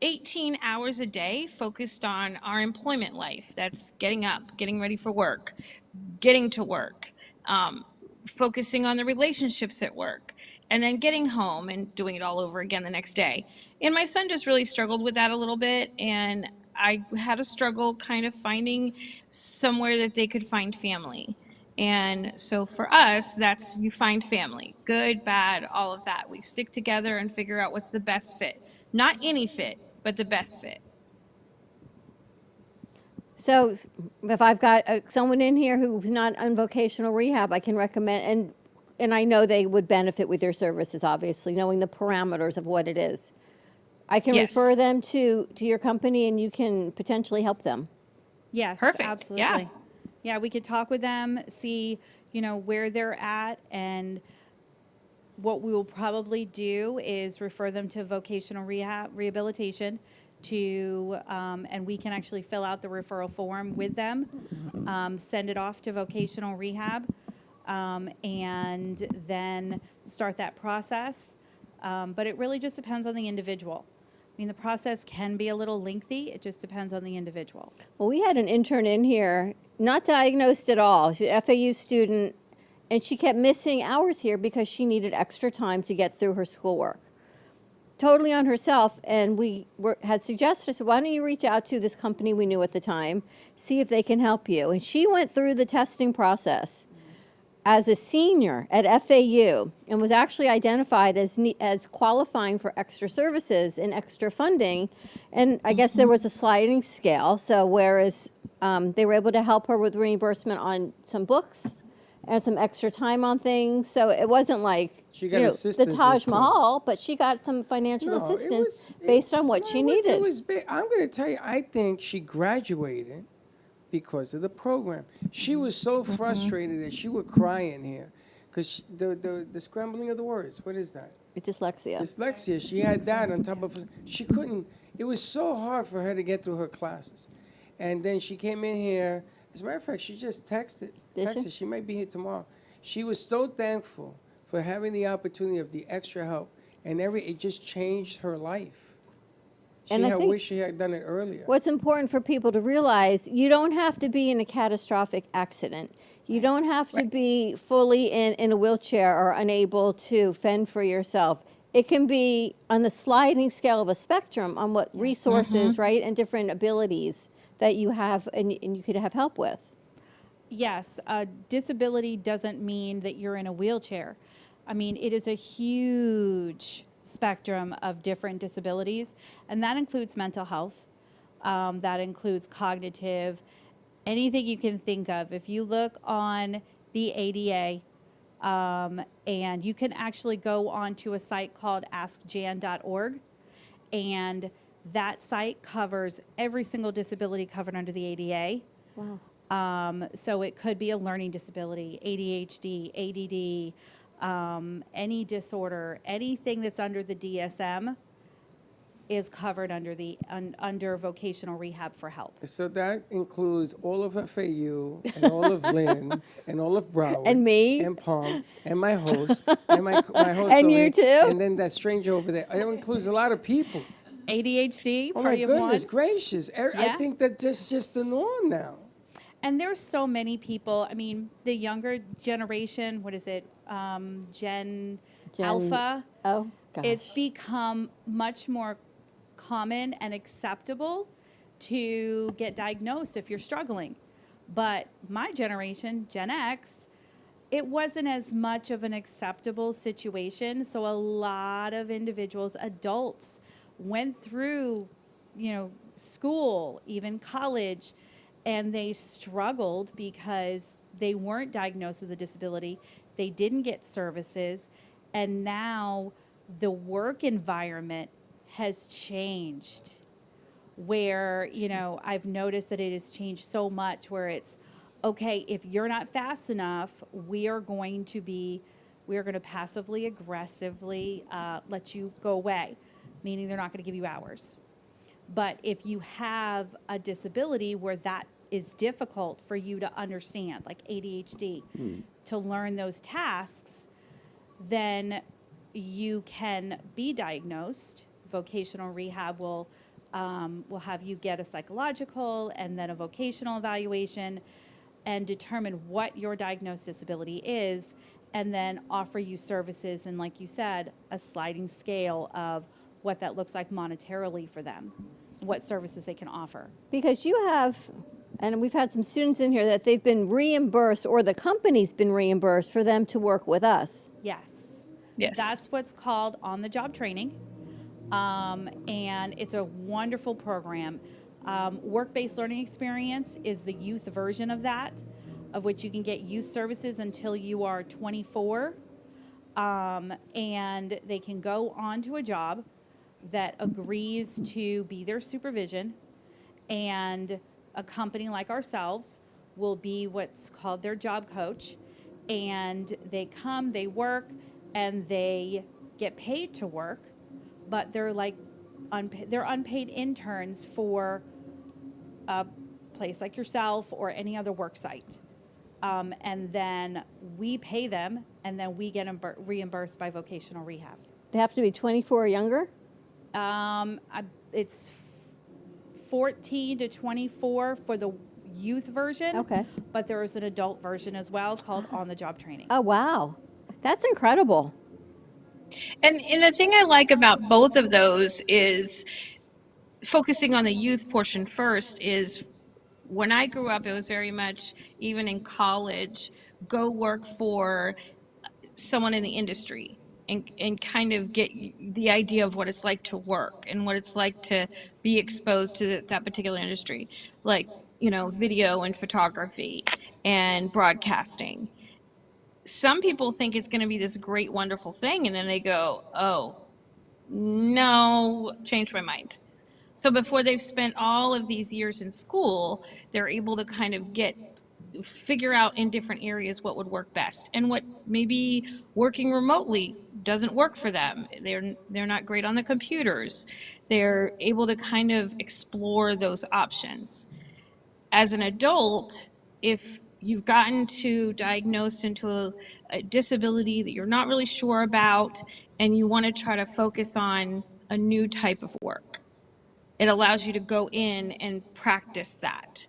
18 hours a day focused on our employment life. That's getting up, getting ready for work, getting to work, focusing on the relationships at work, and then getting home and doing it all over again the next day. And my son just really struggled with that a little bit, and I had a struggle kind of finding somewhere that they could find family. And so for us, that's you find family, good, bad, all of that. We stick together and figure out what's the best fit. Not any fit, but the best fit. So if I've got someone in here who's not on vocational rehab, I can recommend, and I know they would benefit with your services, obviously, knowing the parameters of what it is. I can Yes. refer them to your company, and you can potentially help them. Yes, Perfect. absolutely. Yeah, we could talk with them, see, where they're at, and what we will probably do is refer them to vocational rehabilitation and we can actually fill out the referral form with them, send it off to vocational rehab, and then start that process. But it really just depends on the individual. I mean, the process can be a little lengthy. It just depends on the individual. Well, we had an intern in here, not diagnosed at all. She's an FAU student, and she kept missing hours here because she needed extra time to get through her schoolwork. Totally on herself, and we had suggested, I said, why don't you reach out to this company we knew at the time, see if they can help you. And she went through the testing process as a senior at FAU and was actually identified as qualifying for extra services and extra funding. And I guess there was a sliding scale. So whereas they were able to help her with reimbursement on some books and some extra time on things. So it wasn't like She got assistance the in Taj school. Mahal, but she got some financial assistance based on what she needed. It was big. I'm going to tell you, I think she graduated because of the program. She was so frustrated that she would cry in here because the scrambling of the words. What is that? Dyslexia. Dyslexia. She had that on top of. She couldn't. It was so hard for her to get through her classes, and then she came in here. As a matter of fact, she just texted. She might be here tomorrow. She was so thankful for having the opportunity of the extra help, and it just changed her life. She And I had think wished she had done it earlier. What's important for people to realize, you don't have to be in a catastrophic accident. You don't have to be fully in a wheelchair or unable to fend for yourself. It can be on the sliding scale of a spectrum on what resources, right, and different abilities that you have and you could have help with. Yes, disability doesn't mean that you're in a wheelchair. I mean, it is a huge spectrum of different disabilities, and that includes mental health, that includes cognitive, anything you can think of. If you look on the ADA, and you can actually go onto a site called askjan.org, and that site covers every single disability covered under the ADA. Wow. So it could be a learning disability, ADHD, ADD, any disorder, anything that's under the DSM is covered under under vocational rehab for help. So that includes all of FAU and all of Lynn and all of Broward And me. and Palm and my host and my host And over you here, too. and then that stranger over there. It includes a lot of people. ADHD, Oh my party of one. goodness gracious! I Yeah. think that that's just the norm now. And there's so many people. I mean, the younger generation, what is it? Gen Alpha. Oh, gosh. It's become much more common and acceptable to get diagnosed if you're struggling. But my generation, Gen X, it wasn't as much of an acceptable situation. So a lot of individuals, adults, went through, school, even college, and they struggled because they weren't diagnosed with a disability. They didn't get services. And now the work environment has changed where, I've noticed that it has changed so much where it's okay, if you're not fast enough, we are going to passively aggressively let you go away, meaning they're not going to give you hours. But if you have a disability where that is difficult for you to understand, like ADHD, to learn those tasks, then you can be diagnosed. Vocational rehab will have you get a psychological and then a vocational evaluation and determine what your diagnosed disability is, and then offer you services, and like you said, a sliding scale of what that looks like monetarily for them, what services they can offer. Because you have, and we've had some students in here that they've been reimbursed, or the company's been reimbursed for them to work with us. Yes. Yes. That's what's called on-the-job training, and it's a wonderful program. Work-based learning experience is the youth version of that, of which you can get youth services until you are 24, and they can go on to a job that agrees to be their supervision, and a company like ourselves will be what's called their job coach, and they come, they work, and they get paid to work, but they're like they're unpaid interns for a place like yourself or any other work site. And then we pay them, and then we get reimbursed by vocational rehab. They have to be 24 or younger? It's 14 to 24 for the youth version. Okay. But there is an adult version as well called on-the-job training. Oh, wow. That's incredible. And the thing I like about both of those is focusing on the youth portion first is when I grew up, it was very much, even in college, go work for someone in the industry and kind of get the idea of what it's like to work and what it's like to be exposed to that particular industry, like, you know, video and photography and broadcasting. Some people think it's going to be this great, wonderful thing, and then they go, oh, no, changed my mind. So before they've spent all of these years in school, they're able to kind of figure out in different areas what would work best, and what maybe working remotely doesn't work for them. They're not great on the computers. They're able to kind of explore those options. As an adult, if you've gotten diagnosed into a disability that you're not really sure about, and you want to try to focus on a new type of work, it allows you to go in and practice that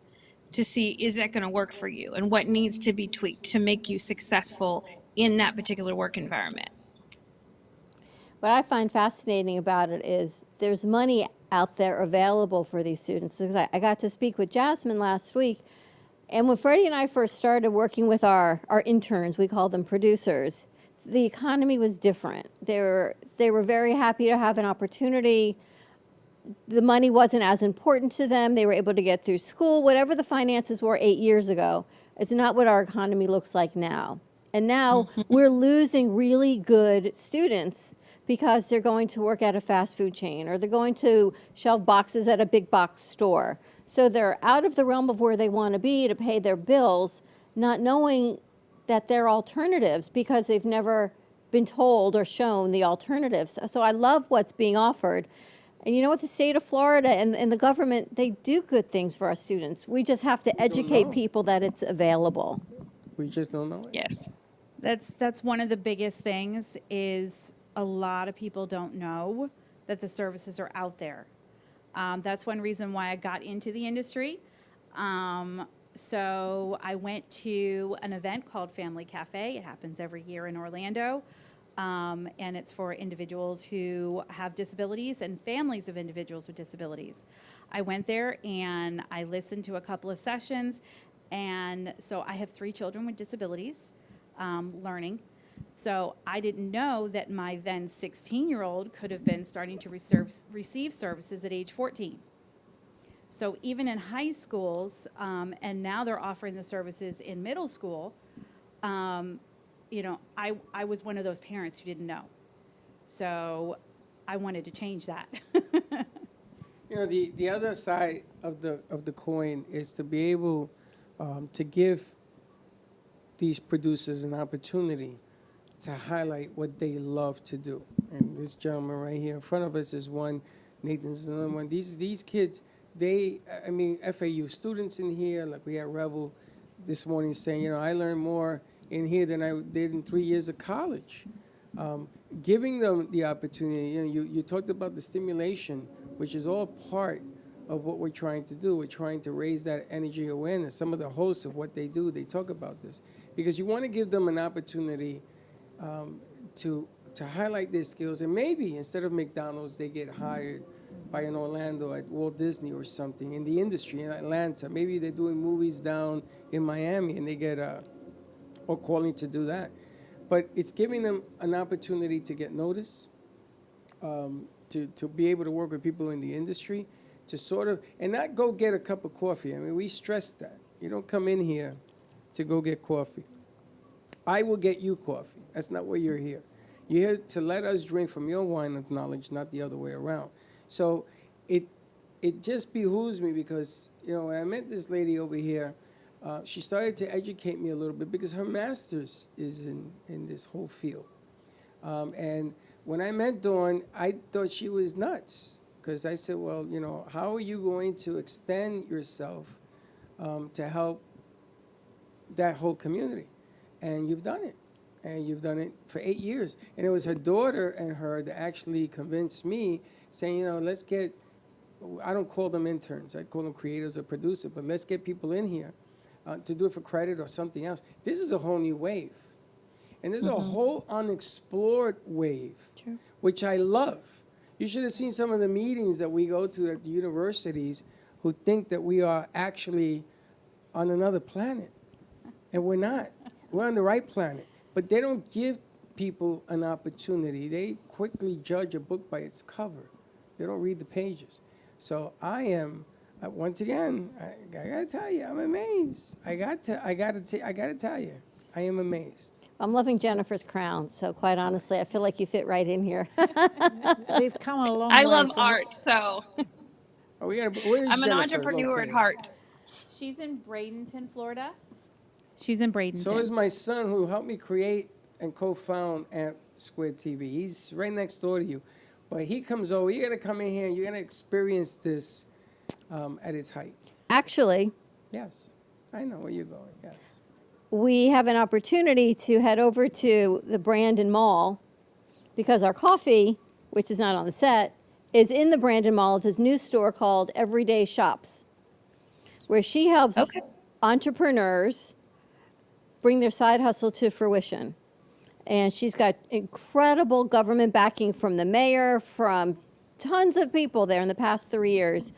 to see, is that going to work for you, and what needs to be tweaked to make you successful in that particular work environment. What I find fascinating about it is there's money out there available for these students. Because I got to speak with Jasmine last week, and when Freddie and I first started working with our interns, we call them producers, the economy was different. They were very happy to have an opportunity. The money wasn't as important to them. They were able to get through school. Whatever the finances were 8 years ago, it's not what our economy looks like now. And now we're losing really good students because they're going to work at a fast food chain, or they're going to shelve boxes at a big box store. So they're out of the realm of where they want to be to pay their bills, not knowing that there are alternatives because they've never been told or shown the alternatives. So I love what's being offered. And you know what, the state of Florida and the government, they do good things for our students. We just have to educate people that it's available. We just don't know it. Yes. That's one of the biggest things, is a lot of people don't know that the services are out there. That's one reason why I got into the industry. So I went to an event called Family Cafe. It happens every year in Orlando. And it's for individuals who have disabilities and families of individuals with disabilities. I went there and I listened to a couple of sessions. And so I have 3 children with disabilities, learning. So I didn't know that my then 16-year-old could have been starting to receive services at age 14. So even in high schools, and now they're offering the services in middle school, you know, I was one of those parents who didn't know. So I wanted to change that. You know, the other side of the coin is to be able, to give these producers an opportunity to highlight what they love to do. And this gentleman right here in front of us is one. Nathan's another one. These kids, FAU students in here, like we had Rebel this morning saying, I learned more in here than I did in 3 years of college. Giving them the opportunity, you talked about the stimulation, which is all part of what we're trying to do. We're trying to raise that energy awareness. Some of the hosts of what they do, they talk about this. Because you want to give them an opportunity to highlight their skills. And maybe instead of McDonald's, they get hired by an Orlando at Walt Disney or something in the industry in Atlanta. Maybe they're doing movies down in Miami and they get or calling to do that. But it's giving them an opportunity to get noticed, to be able to work with people in the industry, to sort of, and not go get a cup of coffee. I mean, we stress that. You don't come in here to go get coffee. I will get you coffee. That's not why you're here. You're here to let us drink from your wine of knowledge, not the other way around. So it just behooves me because, when I met this lady over here, she started to educate me a little bit because her master's is in this whole field. And when I met Dawn, I thought she was nuts because I said, well, how are you going to extend yourself to help that whole community? And you've done it. And you've done it for 8 years. And it was her daughter and her that actually convinced me, saying, let's get, I don't call them interns, I call them creators or producers, but let's get people in here to do it for credit or something else. This is a whole new wave. And there's a whole unexplored wave, which I love. You should have seen some of the meetings that we go to at the universities who think that we are actually on another planet. And we're not. We're on the right planet. But they don't give people an opportunity. They quickly judge a book by its cover. They don't read the pages. So I am, once again, I gotta tell you, I'm amazed. I gotta tell you, I am amazed. I'm loving Jennifer's crown, so quite honestly, I feel like you fit right in here. They've come a long way. I love art, so where's I'm Jennifer an entrepreneur at heart. She's in Bradenton, Florida. She's in Bradenton. So is my son, who helped me create and co-found Amp Squared TV. He's right next door to you. But he comes over. You got to come in here and you're going to experience this at its height. Actually, yes, I know where you're going, yes. We have an opportunity to head over to the Brandon Mall because our coffee, which is not on the set, is in the Brandon Mall at this new store called Everyday Shops, where she helps entrepreneurs bring their side hustle to fruition. And she's got incredible government backing from the mayor, from tons of people there in the past 3 years.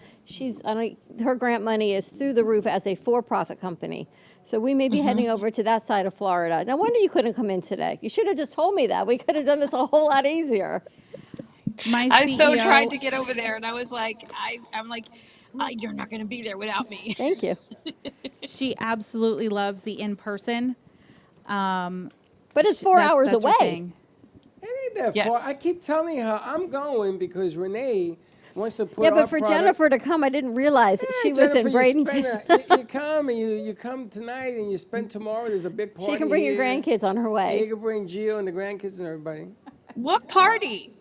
Her grant money is through the roof as a for-profit company. So we may be heading over to that side of Florida. No wonder you couldn't come in today. You should have just told me that. We could have done this a whole lot easier. I so tried to get over there, and I was like, I'm like, you're not going to be there without me. Thank you. She absolutely loves the in-person. But it's 4 hours that's her away. thing. It ain't that far. I keep telling her I'm going because Renee wants to put Yeah, but our for product. Jennifer to come, I didn't realize she was in Bradenton. You come and you come tonight and you spend tomorrow. There's a big party. She can bring your grandkids on her way. You can bring Gio and the grandkids and everybody. What party?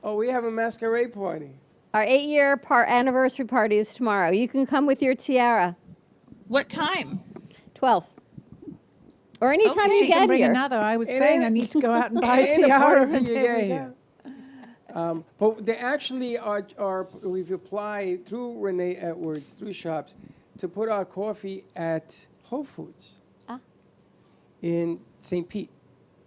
Oh, we have a masquerade party. Our 8-year anniversary party is tomorrow. You can come with your tiara. What time? 12. Or anytime you She get can bring here. another. I was saying I need to go out and buy a Ain't a tiara. party till you There get we here. go. But they actually are, we've applied through Renee Edwards, through shops, to put our coffee at Whole Foods in St. Pete.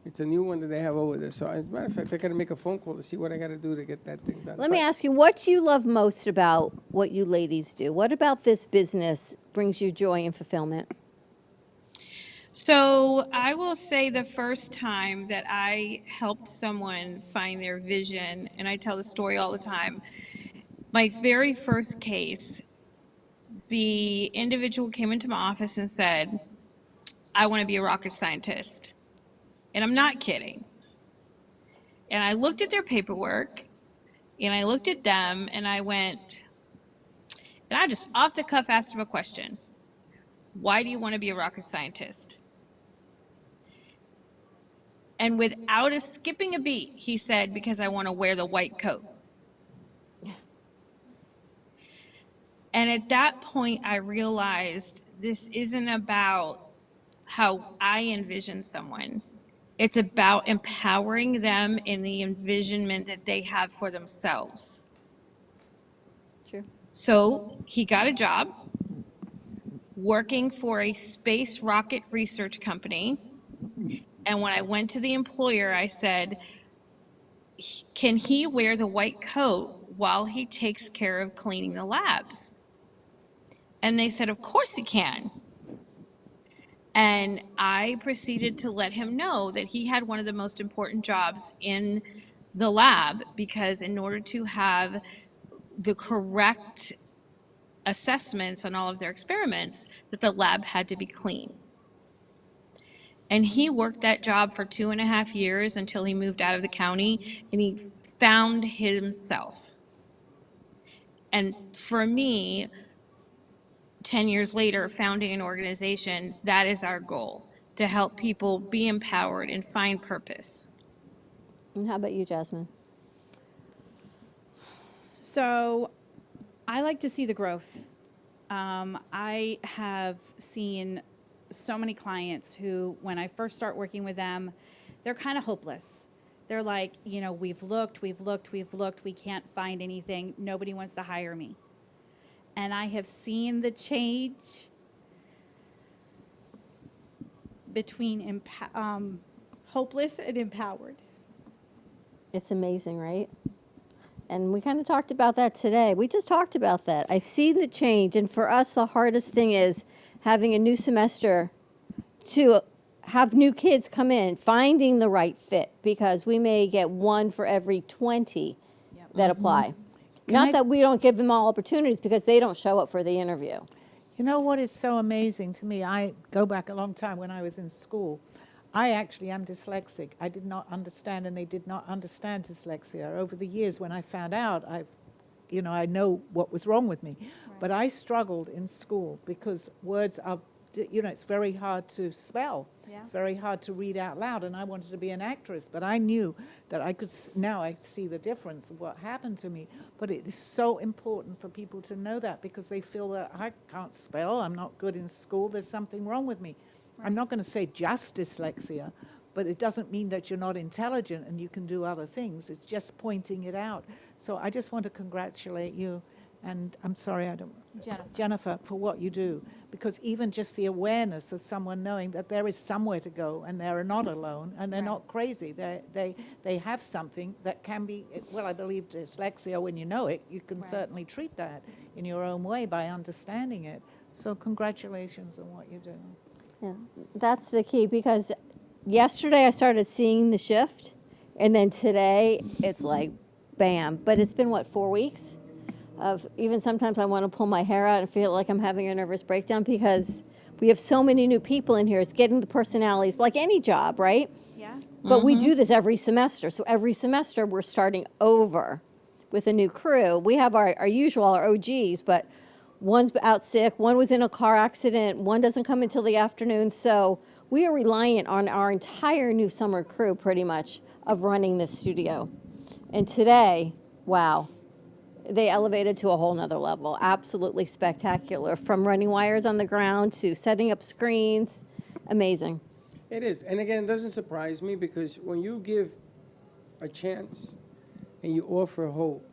It's a new one that they have over there. So as a matter of fact, I got to make a phone call to see what I got to do to get that thing done. Let me ask you, what you love most about what you ladies do? What about this business brings you joy and fulfillment? So I will say the first time that I helped someone find their vision, and I tell the story all the time, my very first case, the individual came into my office and said, I want to be a rocket scientist. And I'm not kidding. And I looked at their paperwork, and I looked at them, and I went, and I just off the cuff asked them a question. why do you want to be a rocket scientist? And without skipping a beat, he said, because I want to wear the white coat. And at that point, I realized this isn't about how I envision someone. It's about empowering them in the envisionment that they have for themselves. Sure. So he got a job working for a space rocket research company. And when I went to the employer, I said, can he wear the white coat while he takes care of cleaning the labs? And they said, of course he can. And I proceeded to let him know that he had one of the most important jobs in the lab, because in order to have the correct assessments on all of their experiments, that the lab had to be clean. And he worked that job for 2.5 years until he moved out of the county, and he found himself. And for me, 10 years later, founding an organization, that is our goal, to help people be empowered and find purpose. And how about you, Jasmine? So I like to see the growth. I have seen so many clients who, when I first start working with them, they're kind of hopeless. They're like, you know, we've looked, we can't find anything. Nobody wants to hire me. And I have seen the change between hopeless and empowered. It's amazing, right? And we kind of talked about that today. We just talked about that. I've seen the change. And for us, the hardest thing is having a new semester to have new kids come in, finding the right fit, because we may get one for every 20 that apply. Not that we don't give them all opportunities, because they don't show up for the interview. You know what is so amazing to me? I go back a long time when I was in school. I actually am dyslexic. I did not understand, and they did not understand dyslexia. Over the years, when I found out, I know what was wrong with me. Right. But I struggled in school because words are, it's very hard to spell. Yeah. It's very hard to read out loud, and I wanted to be an actress, but I knew that I could, now I see the difference of what happened to me. But it is so important for people to know that, because they feel that I can't spell, I'm not good in school, there's something wrong with me. Right. I'm not going to say just dyslexia, but it doesn't mean that you're not intelligent and you can do other things. It's just pointing it out. So I just want to congratulate you. And I'm sorry, Jennifer, for what you do, because even just the awareness of someone knowing that there is somewhere to go, and they're not alone, and they're not crazy. They have something that can be, well, I believe dyslexia, when you know it, you can certainly treat that in your own way by understanding it. So congratulations on what you do. Yeah, that's the key, because yesterday I started seeing the shift, and then today it's like, bam. But it's been, what, 4 weeks? Of even sometimes I want to pull my hair out and feel like I'm having a nervous breakdown, because we have so many new people in here. It's getting the personalities, like any job, right? Yeah. But we do this every semester. So every semester we're starting over with a new crew. We have our OGs, but one's out sick, one was in a car accident, one doesn't come until the afternoon. So we are reliant on our entire new summer crew, pretty much, of running this studio. And today, wow. They elevated to a whole nother level. Absolutely spectacular. From running wires on the ground to setting up screens. Amazing. It is. And again, it doesn't surprise me, because when you give a chance and you offer hope,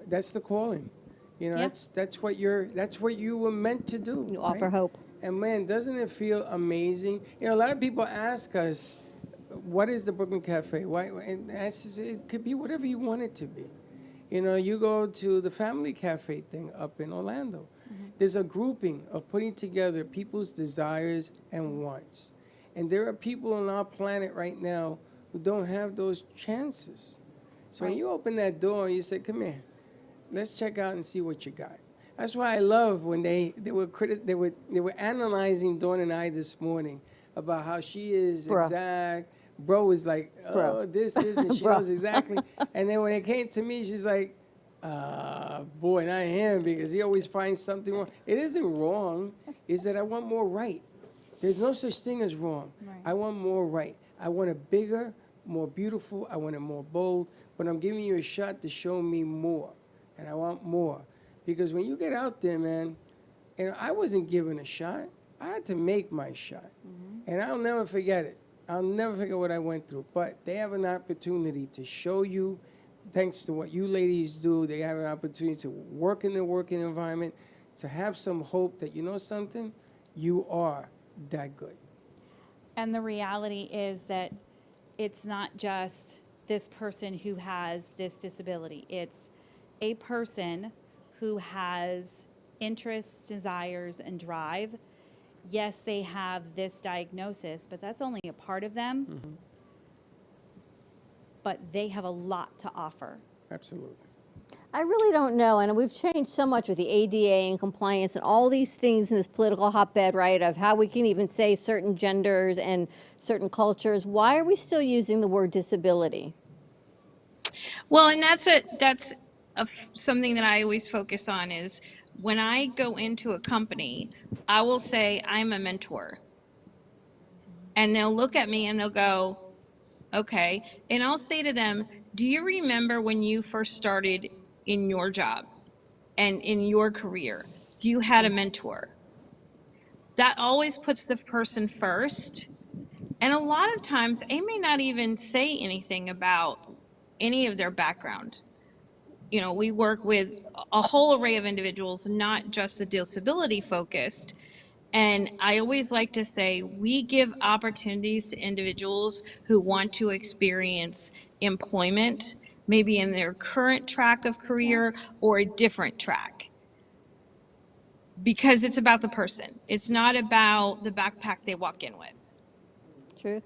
that's the calling. You know, that's what you were meant to do. You offer hope. And man, doesn't it feel amazing? You know, a lot of people ask us, what is the Brooklyn Cafe? Why? And it could be whatever you want it to be. You know, you go to the Family Cafe thing up in Orlando. Mm-hmm. There's a grouping of putting together people's desires and wants. And there are people on our planet right now who don't have those chances. So when you open that door, you say, come here, let's check out and see what you got. That's why I love when they were analyzing Dawn and I this morning about how she is exact. Bro was like, this isn't. She knows exactly. And then when it came to me, she's like, boy, not him, because he always finds something wrong. It isn't wrong. is that I want more right. There's no such thing as wrong. I want more right. I want it bigger, more beautiful. I want it more bold. But I'm giving you a shot to show me more. And I want more. Because when you get out there, man, and I wasn't given a shot. I had to make my shot. And I'll never forget it. I'll never forget what I went through. But they have an opportunity to show you, thanks to what you ladies do, they have an opportunity to work in the working environment, to have some hope that, you know something, you are that good. And the reality is that it's not just this person who has this disability. It's a person who has interests, desires, and drive. Yes, they have this diagnosis, but that's only a part of them. But they have a lot to offer. Absolutely. I really don't know, and we've changed so much with the ADA and compliance and all these things in this political hotbed, right, of how we can even say certain genders and certain cultures. Why are we still using the word disability? Well, and that's something that I always focus on is when I go into a company, I will say I'm a mentor. And they'll look at me and they'll go, okay. And I'll say to them, do you remember when you first started in your job and in your career, you had a mentor? That always puts the person first. And a lot of times they may not even say anything about any of their background. You know, we work with a whole array of individuals, not just the disability focused. And I always like to say we give opportunities to individuals who want to experience employment, maybe in their current track of career or a different track. Because it's about the person. It's not about the backpack they walk in with. Truth.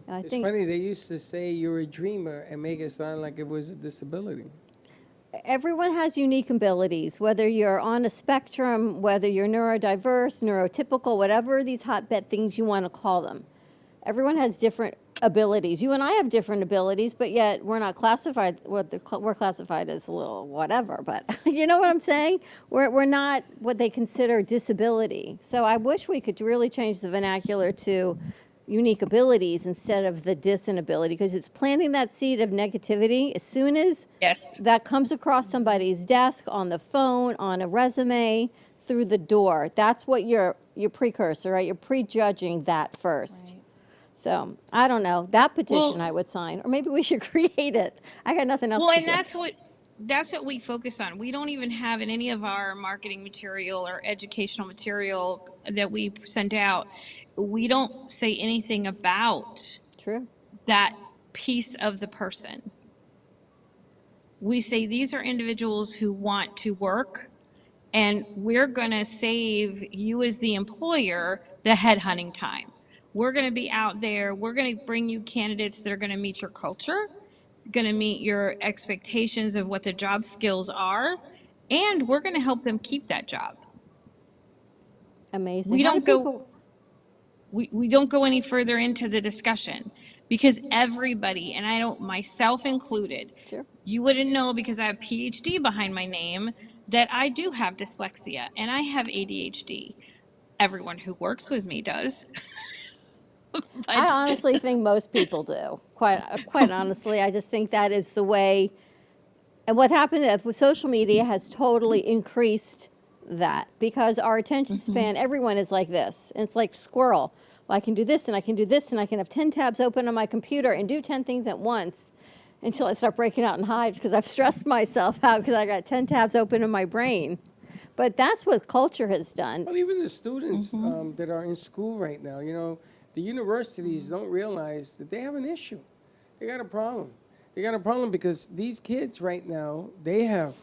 It's funny, they used to say you're a dreamer and make it sound like it was a disability. Everyone has unique abilities, whether you're on a spectrum, whether you're neurodiverse, neurotypical, whatever these hotbed things you want to call them. Everyone has different abilities. You and I have different abilities, but yet we're not classified. We're classified as a little whatever, but you know what I'm saying? We're not what they consider disability. So I wish we could really change the vernacular to unique abilities instead of the disability, because it's planting that seed of negativity. As soon as that comes across somebody's desk, on the phone, on a resume, through the door, that's what your precursor, right? You're prejudging that first. Right. So I don't know. That petition I would sign, or maybe we should create it. I got nothing else to do. Well, and that's what we focus on. We don't even have in any of our marketing material or educational material that we send out, we don't say anything about that piece of the person. We say these are individuals who want to work, and we're going to save you as the employer the headhunting time. We're going to be out there. We're going to bring you candidates that are going to meet your culture, going to meet your expectations of what the job skills are, and we're going to help them keep that job. Amazing. We don't go any further into the discussion because everybody, and I don't, myself included, you wouldn't know because I have PhD behind my name that I do have dyslexia and I have ADHD. Everyone who works with me does. I honestly think most people do. Quite honestly, I just think that is the way. And what happened with social media has totally increased that, because our attention span, everyone is like this. And it's like squirrel. Well, I can do this and I can do this and I can have 10 tabs open on my computer and do 10 things at once until I start breaking out in hives because I've stressed myself out because I got 10 tabs open in my brain. But that's what culture has done. Well, even the students that are in school right now, you know, the universities don't realize that they have an issue. They got a problem. They got a problem because these kids right now, they have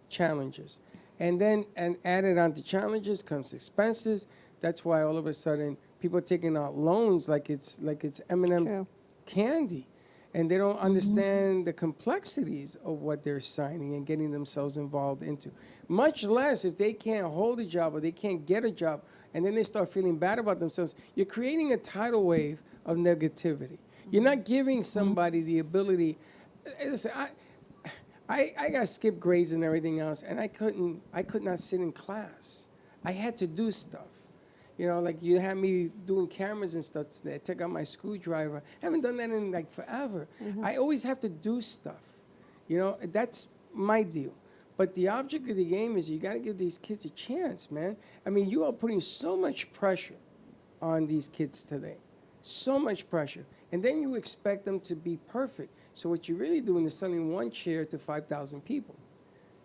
challenges. And then, and added on to challenges comes expenses. That's why all of a sudden people are taking out loans like it's M&M candy. And they don't understand the complexities of what they're signing and getting themselves involved into. Much less if they can't hold a job or they can't get a job, and then they start feeling bad about themselves. You're creating a tidal wave of negativity. You're not giving somebody the ability. Listen, I got skipped grades and everything else, and I could not sit in class. I had to do stuff. You know, like you had me doing cameras and stuff today. I took out my screwdriver. I haven't done that in like forever. I always have to do stuff. You know, that's my deal. But the object of the game is you got to give these kids a chance, man. I mean, you are putting so much pressure on these kids today. So much pressure. And then you expect them to be perfect. So what you're really doing is selling one chair to 5,000 people.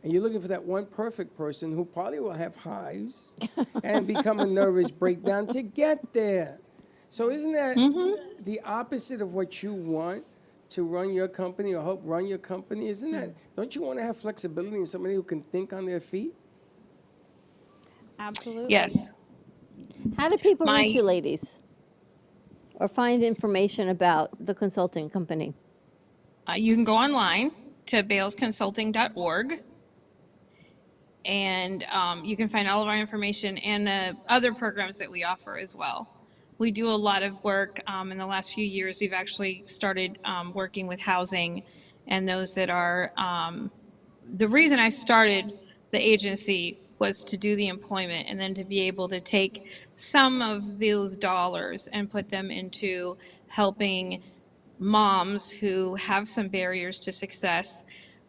And you're looking for that one perfect person who probably will have hives and become a nervous breakdown to get there. So isn't that the opposite of what you want to run your company or help run your company? Isn't that, don't you want to have flexibility in somebody who can think on their feet? Absolutely. Yes. How do people reach you, ladies? Or find information about the consulting company? You can go online to balesconsulting.org. And you can find all of our information and the other programs that we offer as well. We do a lot of work. In the last few years, we've actually started working with housing and those that are, the reason I started the agency was to do the employment and then to be able to take some of those dollars and put them into helping moms who have some barriers to success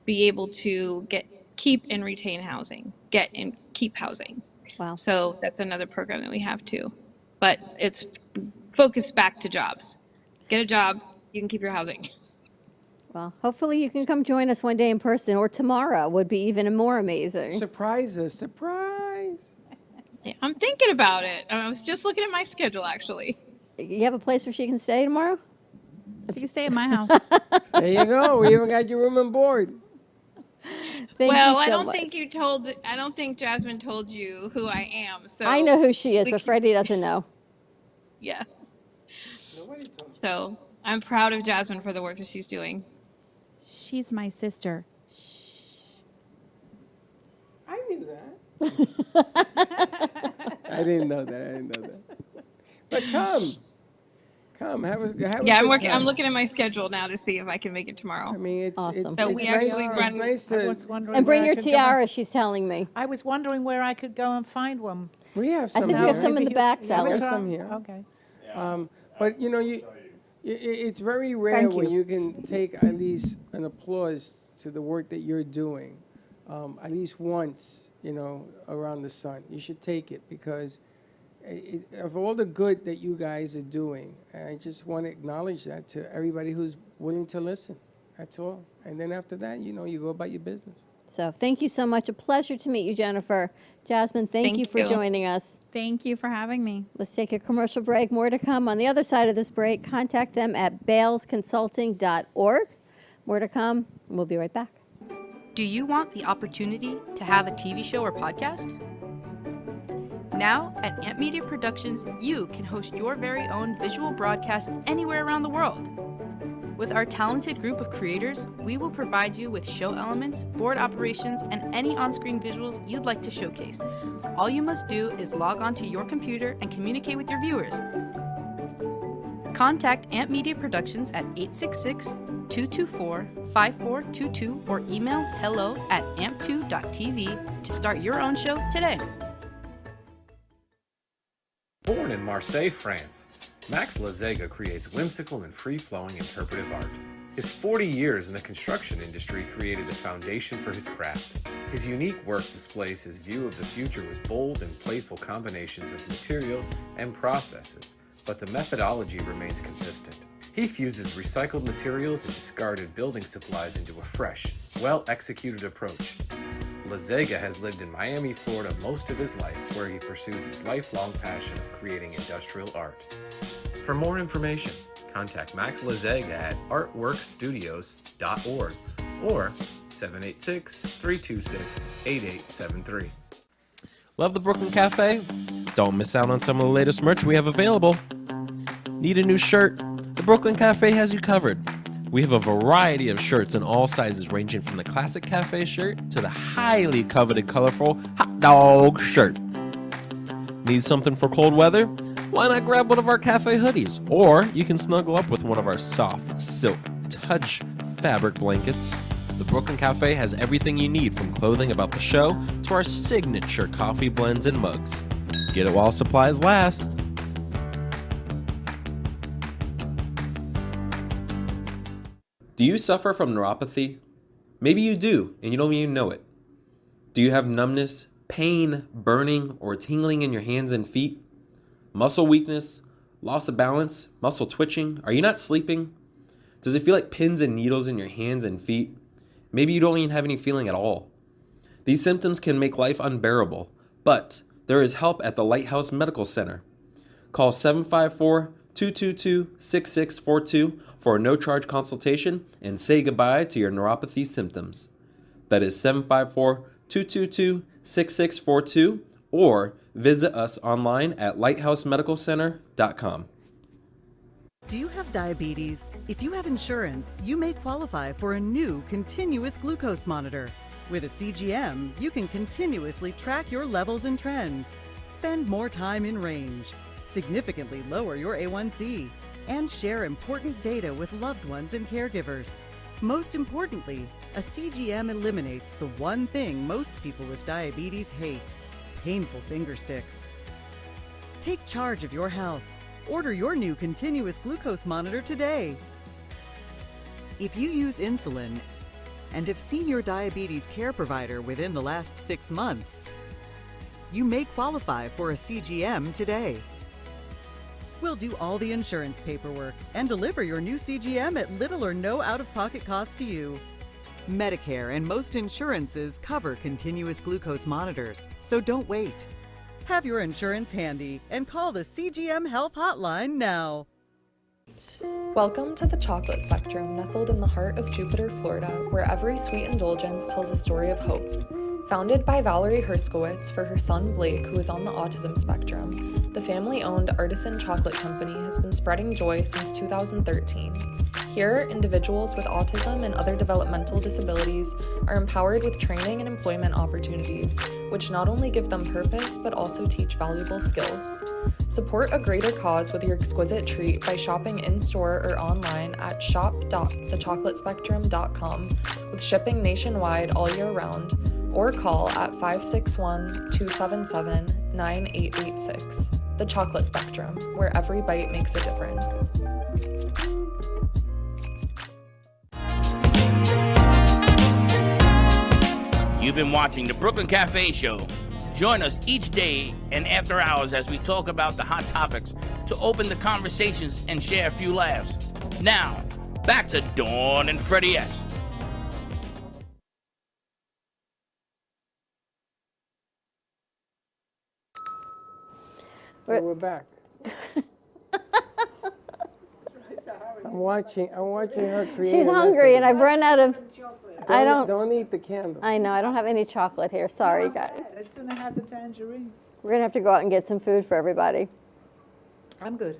be able to keep and retain housing, get and keep housing. Wow. So that's another program that we have too. But it's focused back to jobs. Get a job, you can keep your housing. Well, hopefully you can come join us one day in person, or tomorrow would be even more amazing. Surprise us, surprise. Yeah, I'm thinking about it. I was just looking at my schedule actually. You have a place where she can stay tomorrow? She can stay at my house. There you go. We even got your room and board. Thank Well, you so I don't much. I don't think Jasmine told you who I am. So I know who she is, but Freddie doesn't know. Yeah. So I'm proud of Jasmine for the work that she's doing. She's my sister. I knew that. I didn't know that. But come. Have a Yeah, good time. I'm looking at my schedule now to see if I can make it tomorrow. I mean, it's Awesome. So we actually it's run. nice to. And bring your tiara, she's telling me. I was wondering where I could go and find one. We have I some. think we here. have some in the back, We Sally. have some here. Okay. But you know, it's very rare Thank when you. you can take at least an applause to the work that you're doing, at least once, you know, around the sun. You should take it because of all the good that you guys are doing, I just want to acknowledge that to everybody who's willing to listen. That's all. And then after that, you know, you go about your business. So thank you so much. A pleasure to meet you, Jennifer. Jasmine, thank you for joining us. Thank you for having me. Let's take a commercial break. More to come. On the other side of this break, contact them at balesconsulting.org. More to come. We'll be right back. Do you want the opportunity to have a TV show or podcast? Now, at Amp Media Productions, you can host your very own visual broadcast anywhere around the world. With our talented group of creators, we will provide you with show elements, board operations, and any on-screen visuals you'd like to showcase. All you must do is log onto your computer and communicate with your viewers. Contact Amp Media Productions at 866-224-5422 or email hello@amp2.tv to start your own show today. Born in Marseille, France, Max Lazega creates whimsical and free-flowing interpretive art. His 40 years in the construction industry created the foundation for his craft. His unique work displays his view of the future with bold and playful combinations of materials and processes, but the methodology remains consistent. He fuses recycled materials and discarded building supplies into a fresh, well-executed approach. Lazega has lived in Miami, Florida most of his life, where he pursues his lifelong passion of creating industrial art. For more information, contact Max Lazega at artworkstudios.org or 786-326-8873. Love the Brooklyn Cafe? Don't miss out on some of the latest merch we have available. Need a new shirt? The Brooklyn Cafe has you covered. We have a variety of shirts in all sizes, ranging from the classic cafe shirt to the highly coveted colorful hot dog shirt. Need something for cold weather? Why not grab one of our cafe hoodies? Or you can snuggle up with one of our soft silk touch fabric blankets. The Brooklyn Cafe has everything you need, from clothing about the show to our signature coffee blends and mugs. Get it while supplies last. Do you suffer from neuropathy? Maybe you do, and you don't even know it. Do you have numbness, pain, burning, or tingling in your hands and feet? Muscle weakness, loss of balance, muscle twitching? Are you not sleeping? Does it feel like pins and needles in your hands and feet? Maybe you don't even have any feeling at all. These symptoms can make life unbearable, but there is help at the Lighthouse Medical Center. Call 754-222-6642 for a no-charge consultation and say goodbye to your neuropathy symptoms. That is 754-222-6642, or visit us online at lighthousemedicalcenter.com. Do you have diabetes? If you have insurance, you may qualify for a new continuous glucose monitor. With a CGM, you can continuously track your levels and trends, spend more time in range, significantly lower your A1C, and share important data with loved ones and caregivers. Most importantly, a CGM eliminates the one thing most people with diabetes hate: painful finger sticks. Take charge of your health. Order your new continuous glucose monitor today. If you use insulin and have seen your diabetes care provider within the last 6 months, you may qualify for a CGM today. We'll do all the insurance paperwork and deliver your new CGM at little or no out-of-pocket cost to you. Medicare and most insurances cover continuous glucose monitors, so don't wait. Have your insurance handy and call the CGM Health Hotline now. Welcome to the Chocolate Spectrum, nestled in the heart of Jupiter, Florida, where every sweet indulgence tells a story of hope. Founded by Valerie Herskowitz for her son Blake, who is on the autism spectrum, the family-owned Artisan Chocolate Company has been spreading joy since 2013. Here, individuals with autism and other developmental disabilities are empowered with training and employment opportunities, which not only give them purpose, but also teach valuable skills. Support a greater cause with your exquisite treat by shopping in-store or online at shop.thechocolatespectrum.com, with shipping nationwide all year round, or call at 561-277-9886. The Chocolate Spectrum, where every bite makes a difference. You've been watching the Brooklyn Cafe Show. Join us each day and after hours as we talk about the hot topics to open the conversations and share a few laughs. Now, back to Dawn and Freddie S. We're back. I'm watching her create. She's hungry, and I've run out of. Don't eat the candle. I know, I don't have any chocolate here. Sorry, guys. I'd sooner have the tangerine. We're gonna have to go out and get some food for everybody. I'm good.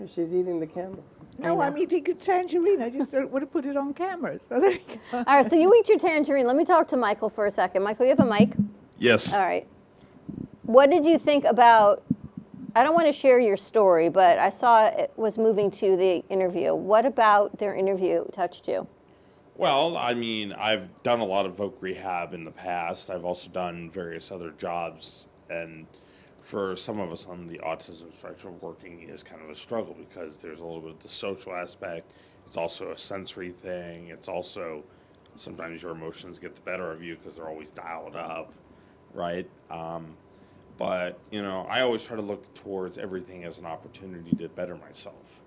She's eating the candles. No, I'm eating a tangerine. I just don't want to put it on camera. So there you go. All right, so you eat your tangerine. Let me talk to Michael for a second. Michael, you have a mic? Yes. All right. What did you think about, I don't want to share your story, but I saw it was moving to the interview. What about their interview touched you? Well, I mean, I've done a lot of voc rehab in the past. I've also done various other jobs, and for some of us on the autism spectrum, working is kind of a struggle because there's a little bit of the social aspect. It's also a sensory thing. It's also sometimes your emotions get the better of you because they're always dialed up, right? But, you know, I always try to look towards everything as an opportunity to better myself,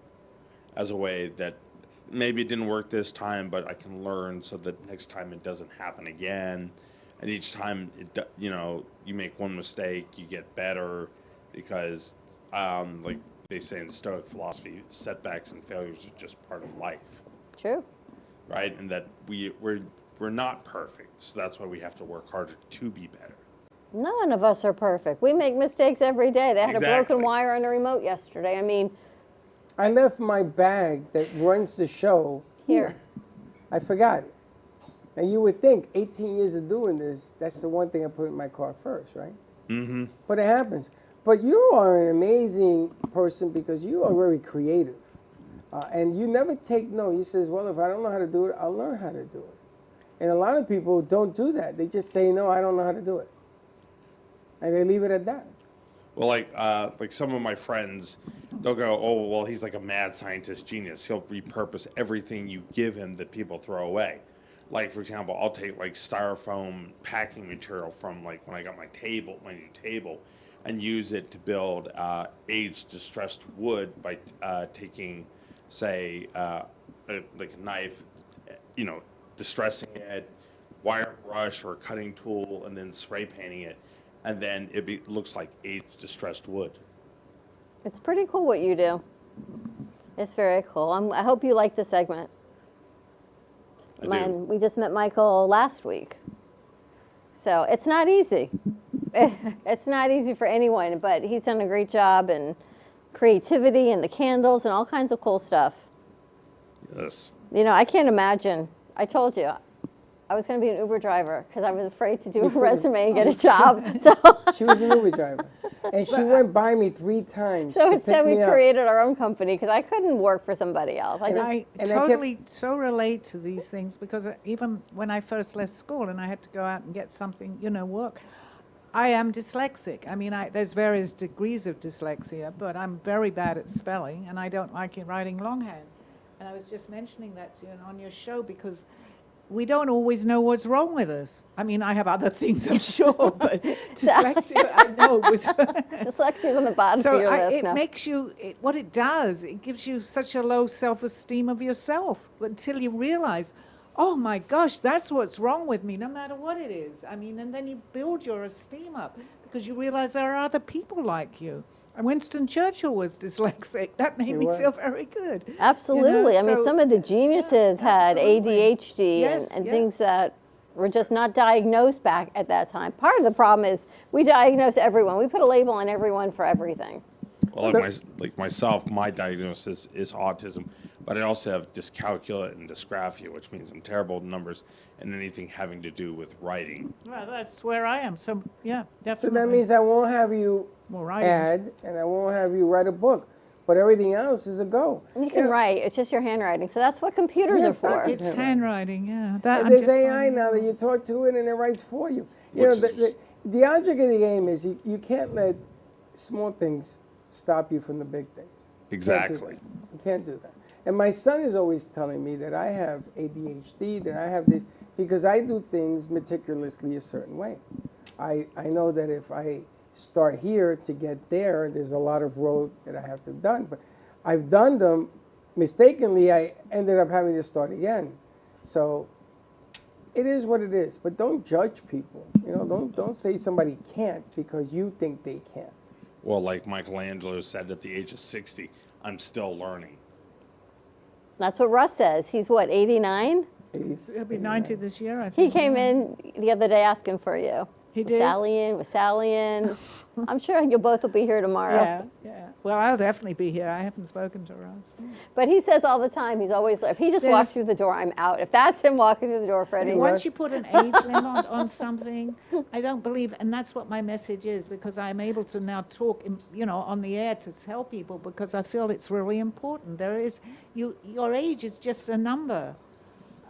as a way that maybe it didn't work this time, but I can learn so that next time it doesn't happen again. And each time, you know, you make one mistake, you get better, because, like they say in Stoic philosophy, setbacks and failures are just part of life. True. Right? And that we're not perfect, so that's why we have to work harder to be better. None of us are perfect. We make mistakes every day. They had Exactly. a broken wire on the remote yesterday. I mean, I left my bag that runs the show here. I forgot it. And you would think 18 years of doing this, that's the one thing I put in my car first, right? Mm-hmm. But it happens. But you are an amazing person because you are very creative. And you never take no. You says, well, if I don't know how to do it, I'll learn how to do it. And a lot of people don't do that. They just say, no, I don't know how to do it. And they leave it at that. Well, like some of my friends, they'll go, oh, well, he's like a mad scientist genius. He'll repurpose everything you give him that people throw away. Like, for example, I'll take like styrofoam packing material from like when I got my new table, and use it to build aged distressed wood by taking, say, like a knife, distressing it, wire brush or cutting tool, and then spray painting it, and then it looks like aged distressed wood. It's pretty cool what you do. It's very cool. I hope you like the segment. We just met Michael last week. So it's not easy. It's not easy for anyone, but he's done a great job in creativity and the candles and all kinds of cool stuff. Yes. I can't imagine. I told you, I was going to be an Uber driver because I was afraid to do a resume and get a job. So she was an Uber driver. And she went by me 3 times. So to instead, pick we me up. created our own company because I couldn't work for somebody else. I totally so relate to these things because even when I first left school and I had to go out and get something, work, I am dyslexic. I mean, there's various degrees of dyslexia, but I'm very bad at spelling, and I don't like writing longhand. And I was just mentioning that to you on your show because we don't always know what's wrong with us. I mean, I have other things, I'm sure, but dyslexia, I know. Dyslexia is on the bottom of your list. It makes you, what it does, it gives you such a low self-esteem of yourself until you realize, oh my gosh, that's what's wrong with me, no matter what it is. I mean, and then you build your esteem up because you realize there are other people like you. And Winston Churchill was dyslexic. That made me feel very good. Absolutely. I mean, some of the geniuses had ADHD and things that were just not diagnosed back at that time. Part of the problem is we diagnose everyone. We put a label on everyone for everything. Well, like myself, my diagnosis is autism, but I also have dyscalculia and dysgraphia, which means I'm terrible with numbers and anything having to do with writing. Well, that's where I am. So, yeah, definitely. So that means I won't have you add, and I won't have you write a book, but everything else is a go. You can write. It's just your handwriting. So that's what computers are for. It's handwriting, yeah. There's AI now that you talk to it and it writes for you. The object of the game is you can't let small things stop you from the big things. Exactly. You can't do that. And my son is always telling me that I have ADHD, that I have this, because I do things meticulously a certain way. I know that if I start here to get there, there's a lot of road that I have to have done. But I've done them mistakenly. I ended up having to start again. So it is what it is. But don't judge people. Don't say somebody can't because you think they can't. Well, like Michelangelo said, at the age of 60, I'm still learning. That's what Russ says. He's what, 89? He'll be 90 this year, I think. He came in the other day asking for you. He did? Was Sally in? I'm sure you both will be here tomorrow. Yeah. Well, I'll definitely be here. I haven't spoken to Russ. But he says all the time, he's always, if he just walks through the door, I'm out. If that's him walking through the door, Freddie. Once you put an age limit on something, I don't believe, and that's what my message is, because I'm able to now talk, on the air to tell people, because I feel it's really important. Your age is just a number.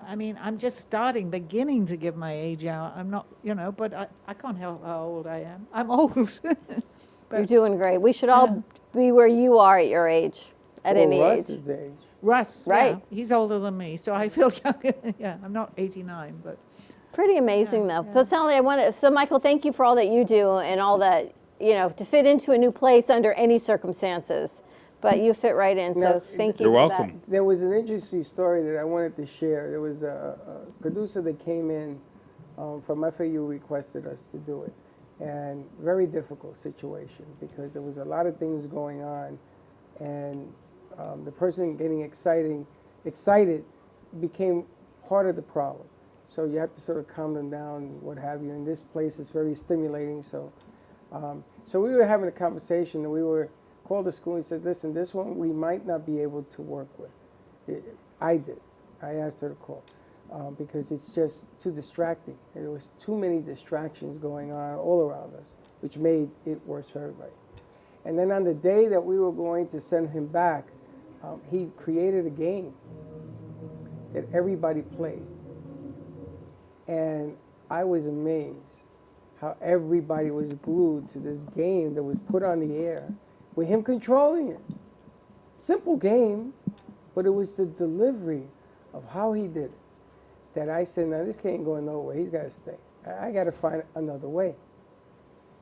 I mean, I'm just beginning to give my age out. I'm not, but I can't help how old I am. I'm old. You're doing great. We should all be where you are at your age, at any Russ's age. Russ, right? Yeah, he's older than me, so I feel younger. Yeah, I'm not 89, but pretty amazing though. But Sally, so Michael, thank you for all that you do and all that to fit into a new place under any circumstances. But you fit right in, so thank you. You're welcome. There was an interesting story that I wanted to share. There was a producer that came in from FAU, requested us to do it. And very difficult situation because there was a lot of things going on. And the person getting excited became part of the problem. So you have to sort of calm them down, what have you. And this place is very stimulating. So we were having a conversation and we were called the school and said, listen, this one we might not be able to work with. I asked her to call because it's just too distracting. There was too many distractions going on all around us, which made it worse for everybody. And then on the day that we were going to send him back, he created a game that everybody played. And I was amazed how everybody was glued to this game that was put on the air with him controlling it. Simple game, but it was the delivery of how he did it that I said, now this can't go nowhere. He's got to stay. I got to find another way.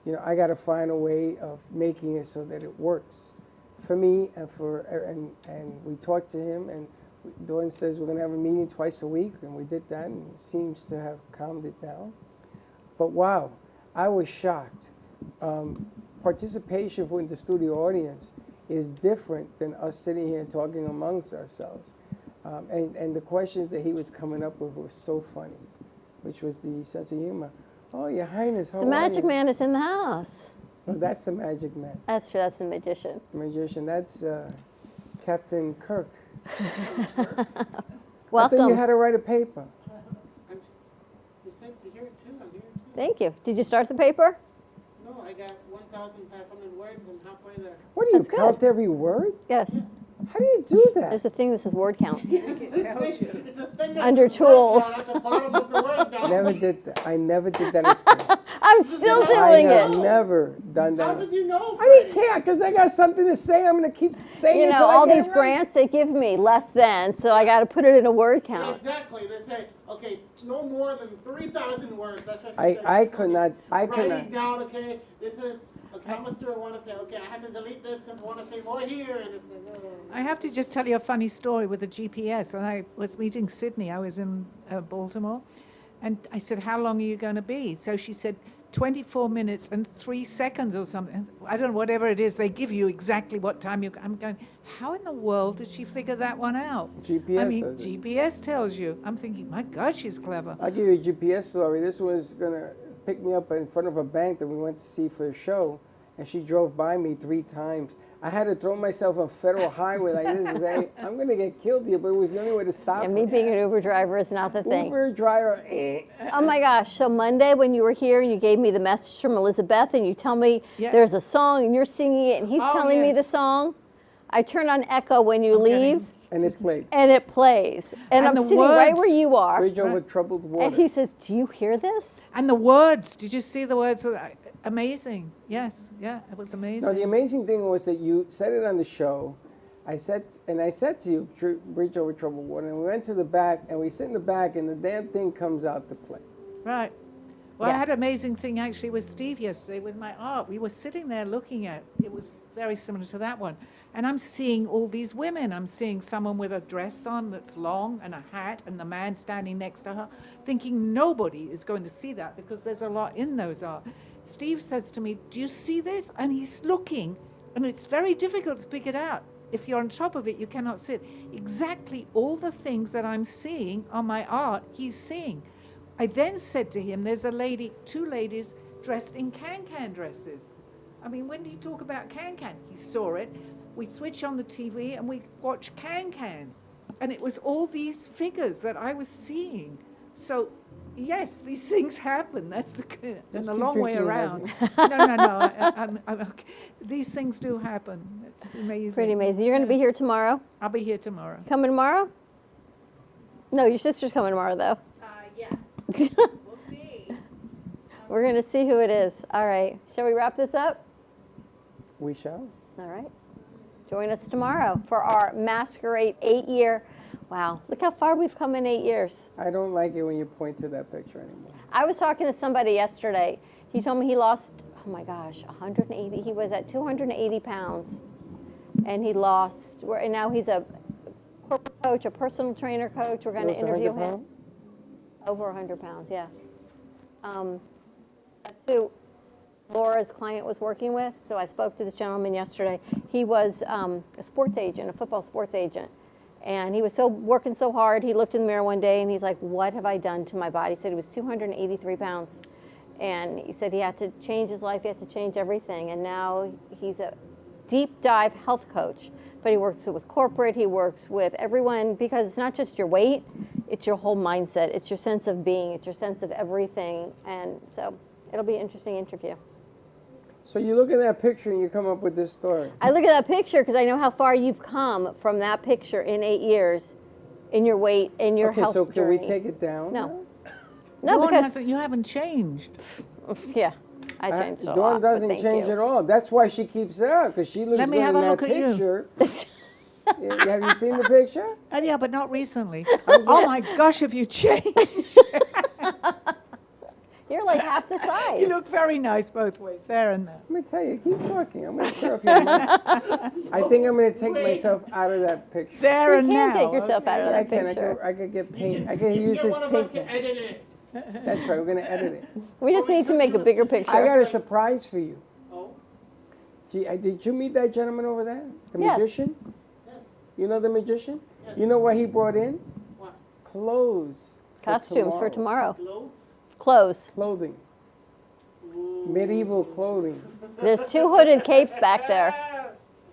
You know, I got to find a way of making it so that it works for me and we talked to him, and Dawn says we're going to have a meeting twice a week, and we did that, and it seems to have calmed it down. But wow, I was shocked. Participation from the studio audience is different than us sitting here and talking amongst ourselves. And the questions that he was coming up with were so funny, which was the sense of humor. Oh, Your Highness, how are you? The Magic Man is in the house. Oh, that's the Magic Man. That's true, that's the magician. The magician, that's Captain Kirk. Welcome. I thought you had to write a paper. You said you're here too, I'm here too. Thank you. Did you start the paper? No, I got 1,500 words and halfway there. What do you That's count good. every word? Yes. How do you do that? There's a thing that says word count. It's a thing that Under says word tools. count at the bottom of the word count. Never did that. I never did that in school. I'm still I doing have it. never done that. How did you know? I didn't care because I got something to say. I'm going to keep saying it You know, until I all get these it right. grants they give me, less than, so I got to put it in a word count. Exactly. They say, okay, no more than 3,000 words. That's what she said. I could not. Writing down, okay, this is, okay, how much do I want to say? Okay, I have to delete this because I want to say more here. And it's like, I have to just tell you a funny story with the GPS. When I was meeting Sydney, I was in Baltimore, and I said, how long are you going to be? So she said, 24 minutes and 3 seconds or something. I don't know, whatever it is, they give you exactly what time you're. I'm going, how in the world did she figure that one out? GPS I mean, does it. GPS tells you. I'm thinking, my God, she's clever. I'll give you a GPS story. This was going to pick me up in front of a bank that we went to see for a show, and she drove by me 3 times. I had to throw myself on Federal Highway like this and say, I'm going to get killed here, but it was the only way to stop And her. me being an Uber driver is not the thing. Uber driver, Oh my gosh, so Monday when you were here and you gave me the message from Elizabeth and you tell me Yeah. there's a song and you're singing it and he's Oh, telling me yes. the song, I turn on Echo when you leave and it played. and it plays. And I'm the sitting right words. where you are. Bridge over troubled water. And he says, do you hear this? And the words, did you see the words? Amazing. Yes, yeah, it was amazing. No, the amazing thing was that you said it on the show. I said to you, Bridge Over Troubled Water, and we went to the back, and we sit in the back, and the damn thing comes out to play. Right. Well, Yeah. I had an amazing thing actually with Steve yesterday with my art. We were sitting there looking at it was very similar to that one. And I'm seeing all these women. I'm seeing someone with a dress on that's long and a hat and the man standing next to her, thinking nobody is going to see that because there's a lot in those art. Steve says to me, do you see this? And he's looking, and it's very difficult to pick it out. If you're on top of it, you cannot see it. Exactly all the things that I'm seeing on my art, he's seeing. I then said to him, there's a lady, 2 ladies dressed in can-can dresses. I mean, when do you talk about can-can? He saw it. We switch on the TV and we watch can-can. And it was all these figures that I was seeing. So, yes, these things happen. That's the Just a keep long way drinking, around. Maggie. No. I'm okay. These things do happen. It's amazing. Pretty amazing. You're going to be here tomorrow? I'll be here tomorrow. Coming tomorrow? No, your sister's coming tomorrow, though. Yes. We'll see. We're going to see who it is. All right. Shall we wrap this up? We shall. All right. Join us tomorrow for our Masquerade 8-year. Wow. Look how far we've come in 8 years. I don't like it when you point to that picture anymore. I was talking to somebody yesterday. He told me he lost, oh my gosh, 180. He was at 280 pounds. And he lost, and now he's a corporate coach, a personal trainer coach. We're going to Lost interview 100 him. pounds? Over 100 pounds, yeah. That's who Laura's client was working with. So I spoke to this gentleman yesterday. He was a sports agent, a football sports agent. And he was working so hard. He looked in the mirror one day and he's like, what have I done to my body? He said he was 283 pounds. And he said he had to change his life. He had to change everything. And now he's a deep dive health coach. But he works with corporate, he works with everyone, because it's not just your weight, it's your whole mindset, it's your sense of being, it's your sense of everything. And so it'll be an interesting interview. So you look at that picture and you come up with this story. I look at that picture because I know how far you've come from that picture in 8 years, in your weight, in your health Okay, so can journey. we take it down? No. No, Dawn because hasn't, you haven't changed. yeah, I changed a lot. Dawn but doesn't thank change you. at all. That's why she keeps it out, because she looks Let me good have in a that look at you. picture. Have you seen the picture? Yeah, but not recently. Oh my gosh, have you changed? You're like half the size. You look very nice both ways, there and there. Let me tell you, keep talking. I'm going to turn off your mic. I think I'm going to take myself out of that picture. There and You now. can't take yourself out of I that can. picture. I could get paint. I can use his paint. Edit it. That's right. We're going to edit it. We just need to make a bigger picture. I got a surprise for you. Oh. Did you meet that gentleman over there? The Yes. magician? Yes. You know the magician? Yes. You know what he brought in? What? Clothes. Costumes for tomorrow. Globes? Clothes. Clothing. Medieval clothing. There's 2 hooded capes back there.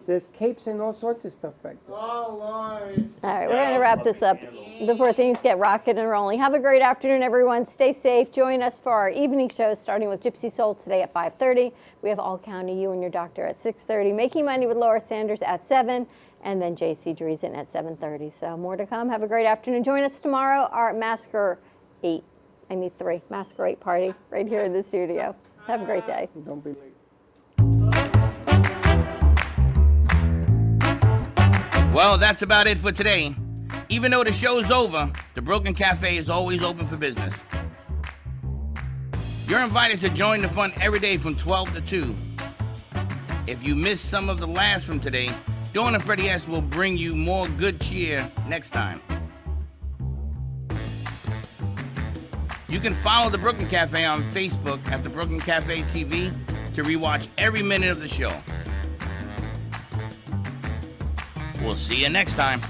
There's capes and all sorts of stuff back there. Oh, Lord. All right, we're going to wrap this up before things get rocking and rolling. Have a great afternoon, everyone. Stay safe. Join us for our evening shows, starting with Gypsy Soul today at 5:30. We have All County You and Your Doctor at 6:30. Making Money with Laura Sanders at 7. And then JC Dreesen at 7:30. So more to come. Have a great afternoon. Join us tomorrow, our Masker 8. I need 3. Masker 8 party right here in the studio. Have a great day. Don't be late. Well, that's about it for today. Even though the show's over, the Brooklyn Cafe is always open for business. You're invited to join the fun every day from 12 to 2. If you missed some of the laughs from today, Dawn and Freddie S. will bring you more good cheer next time. You can follow the Brooklyn Cafe on Facebook at the Brooklyn Cafe TV to rewatch every minute of the show. We'll see you next time.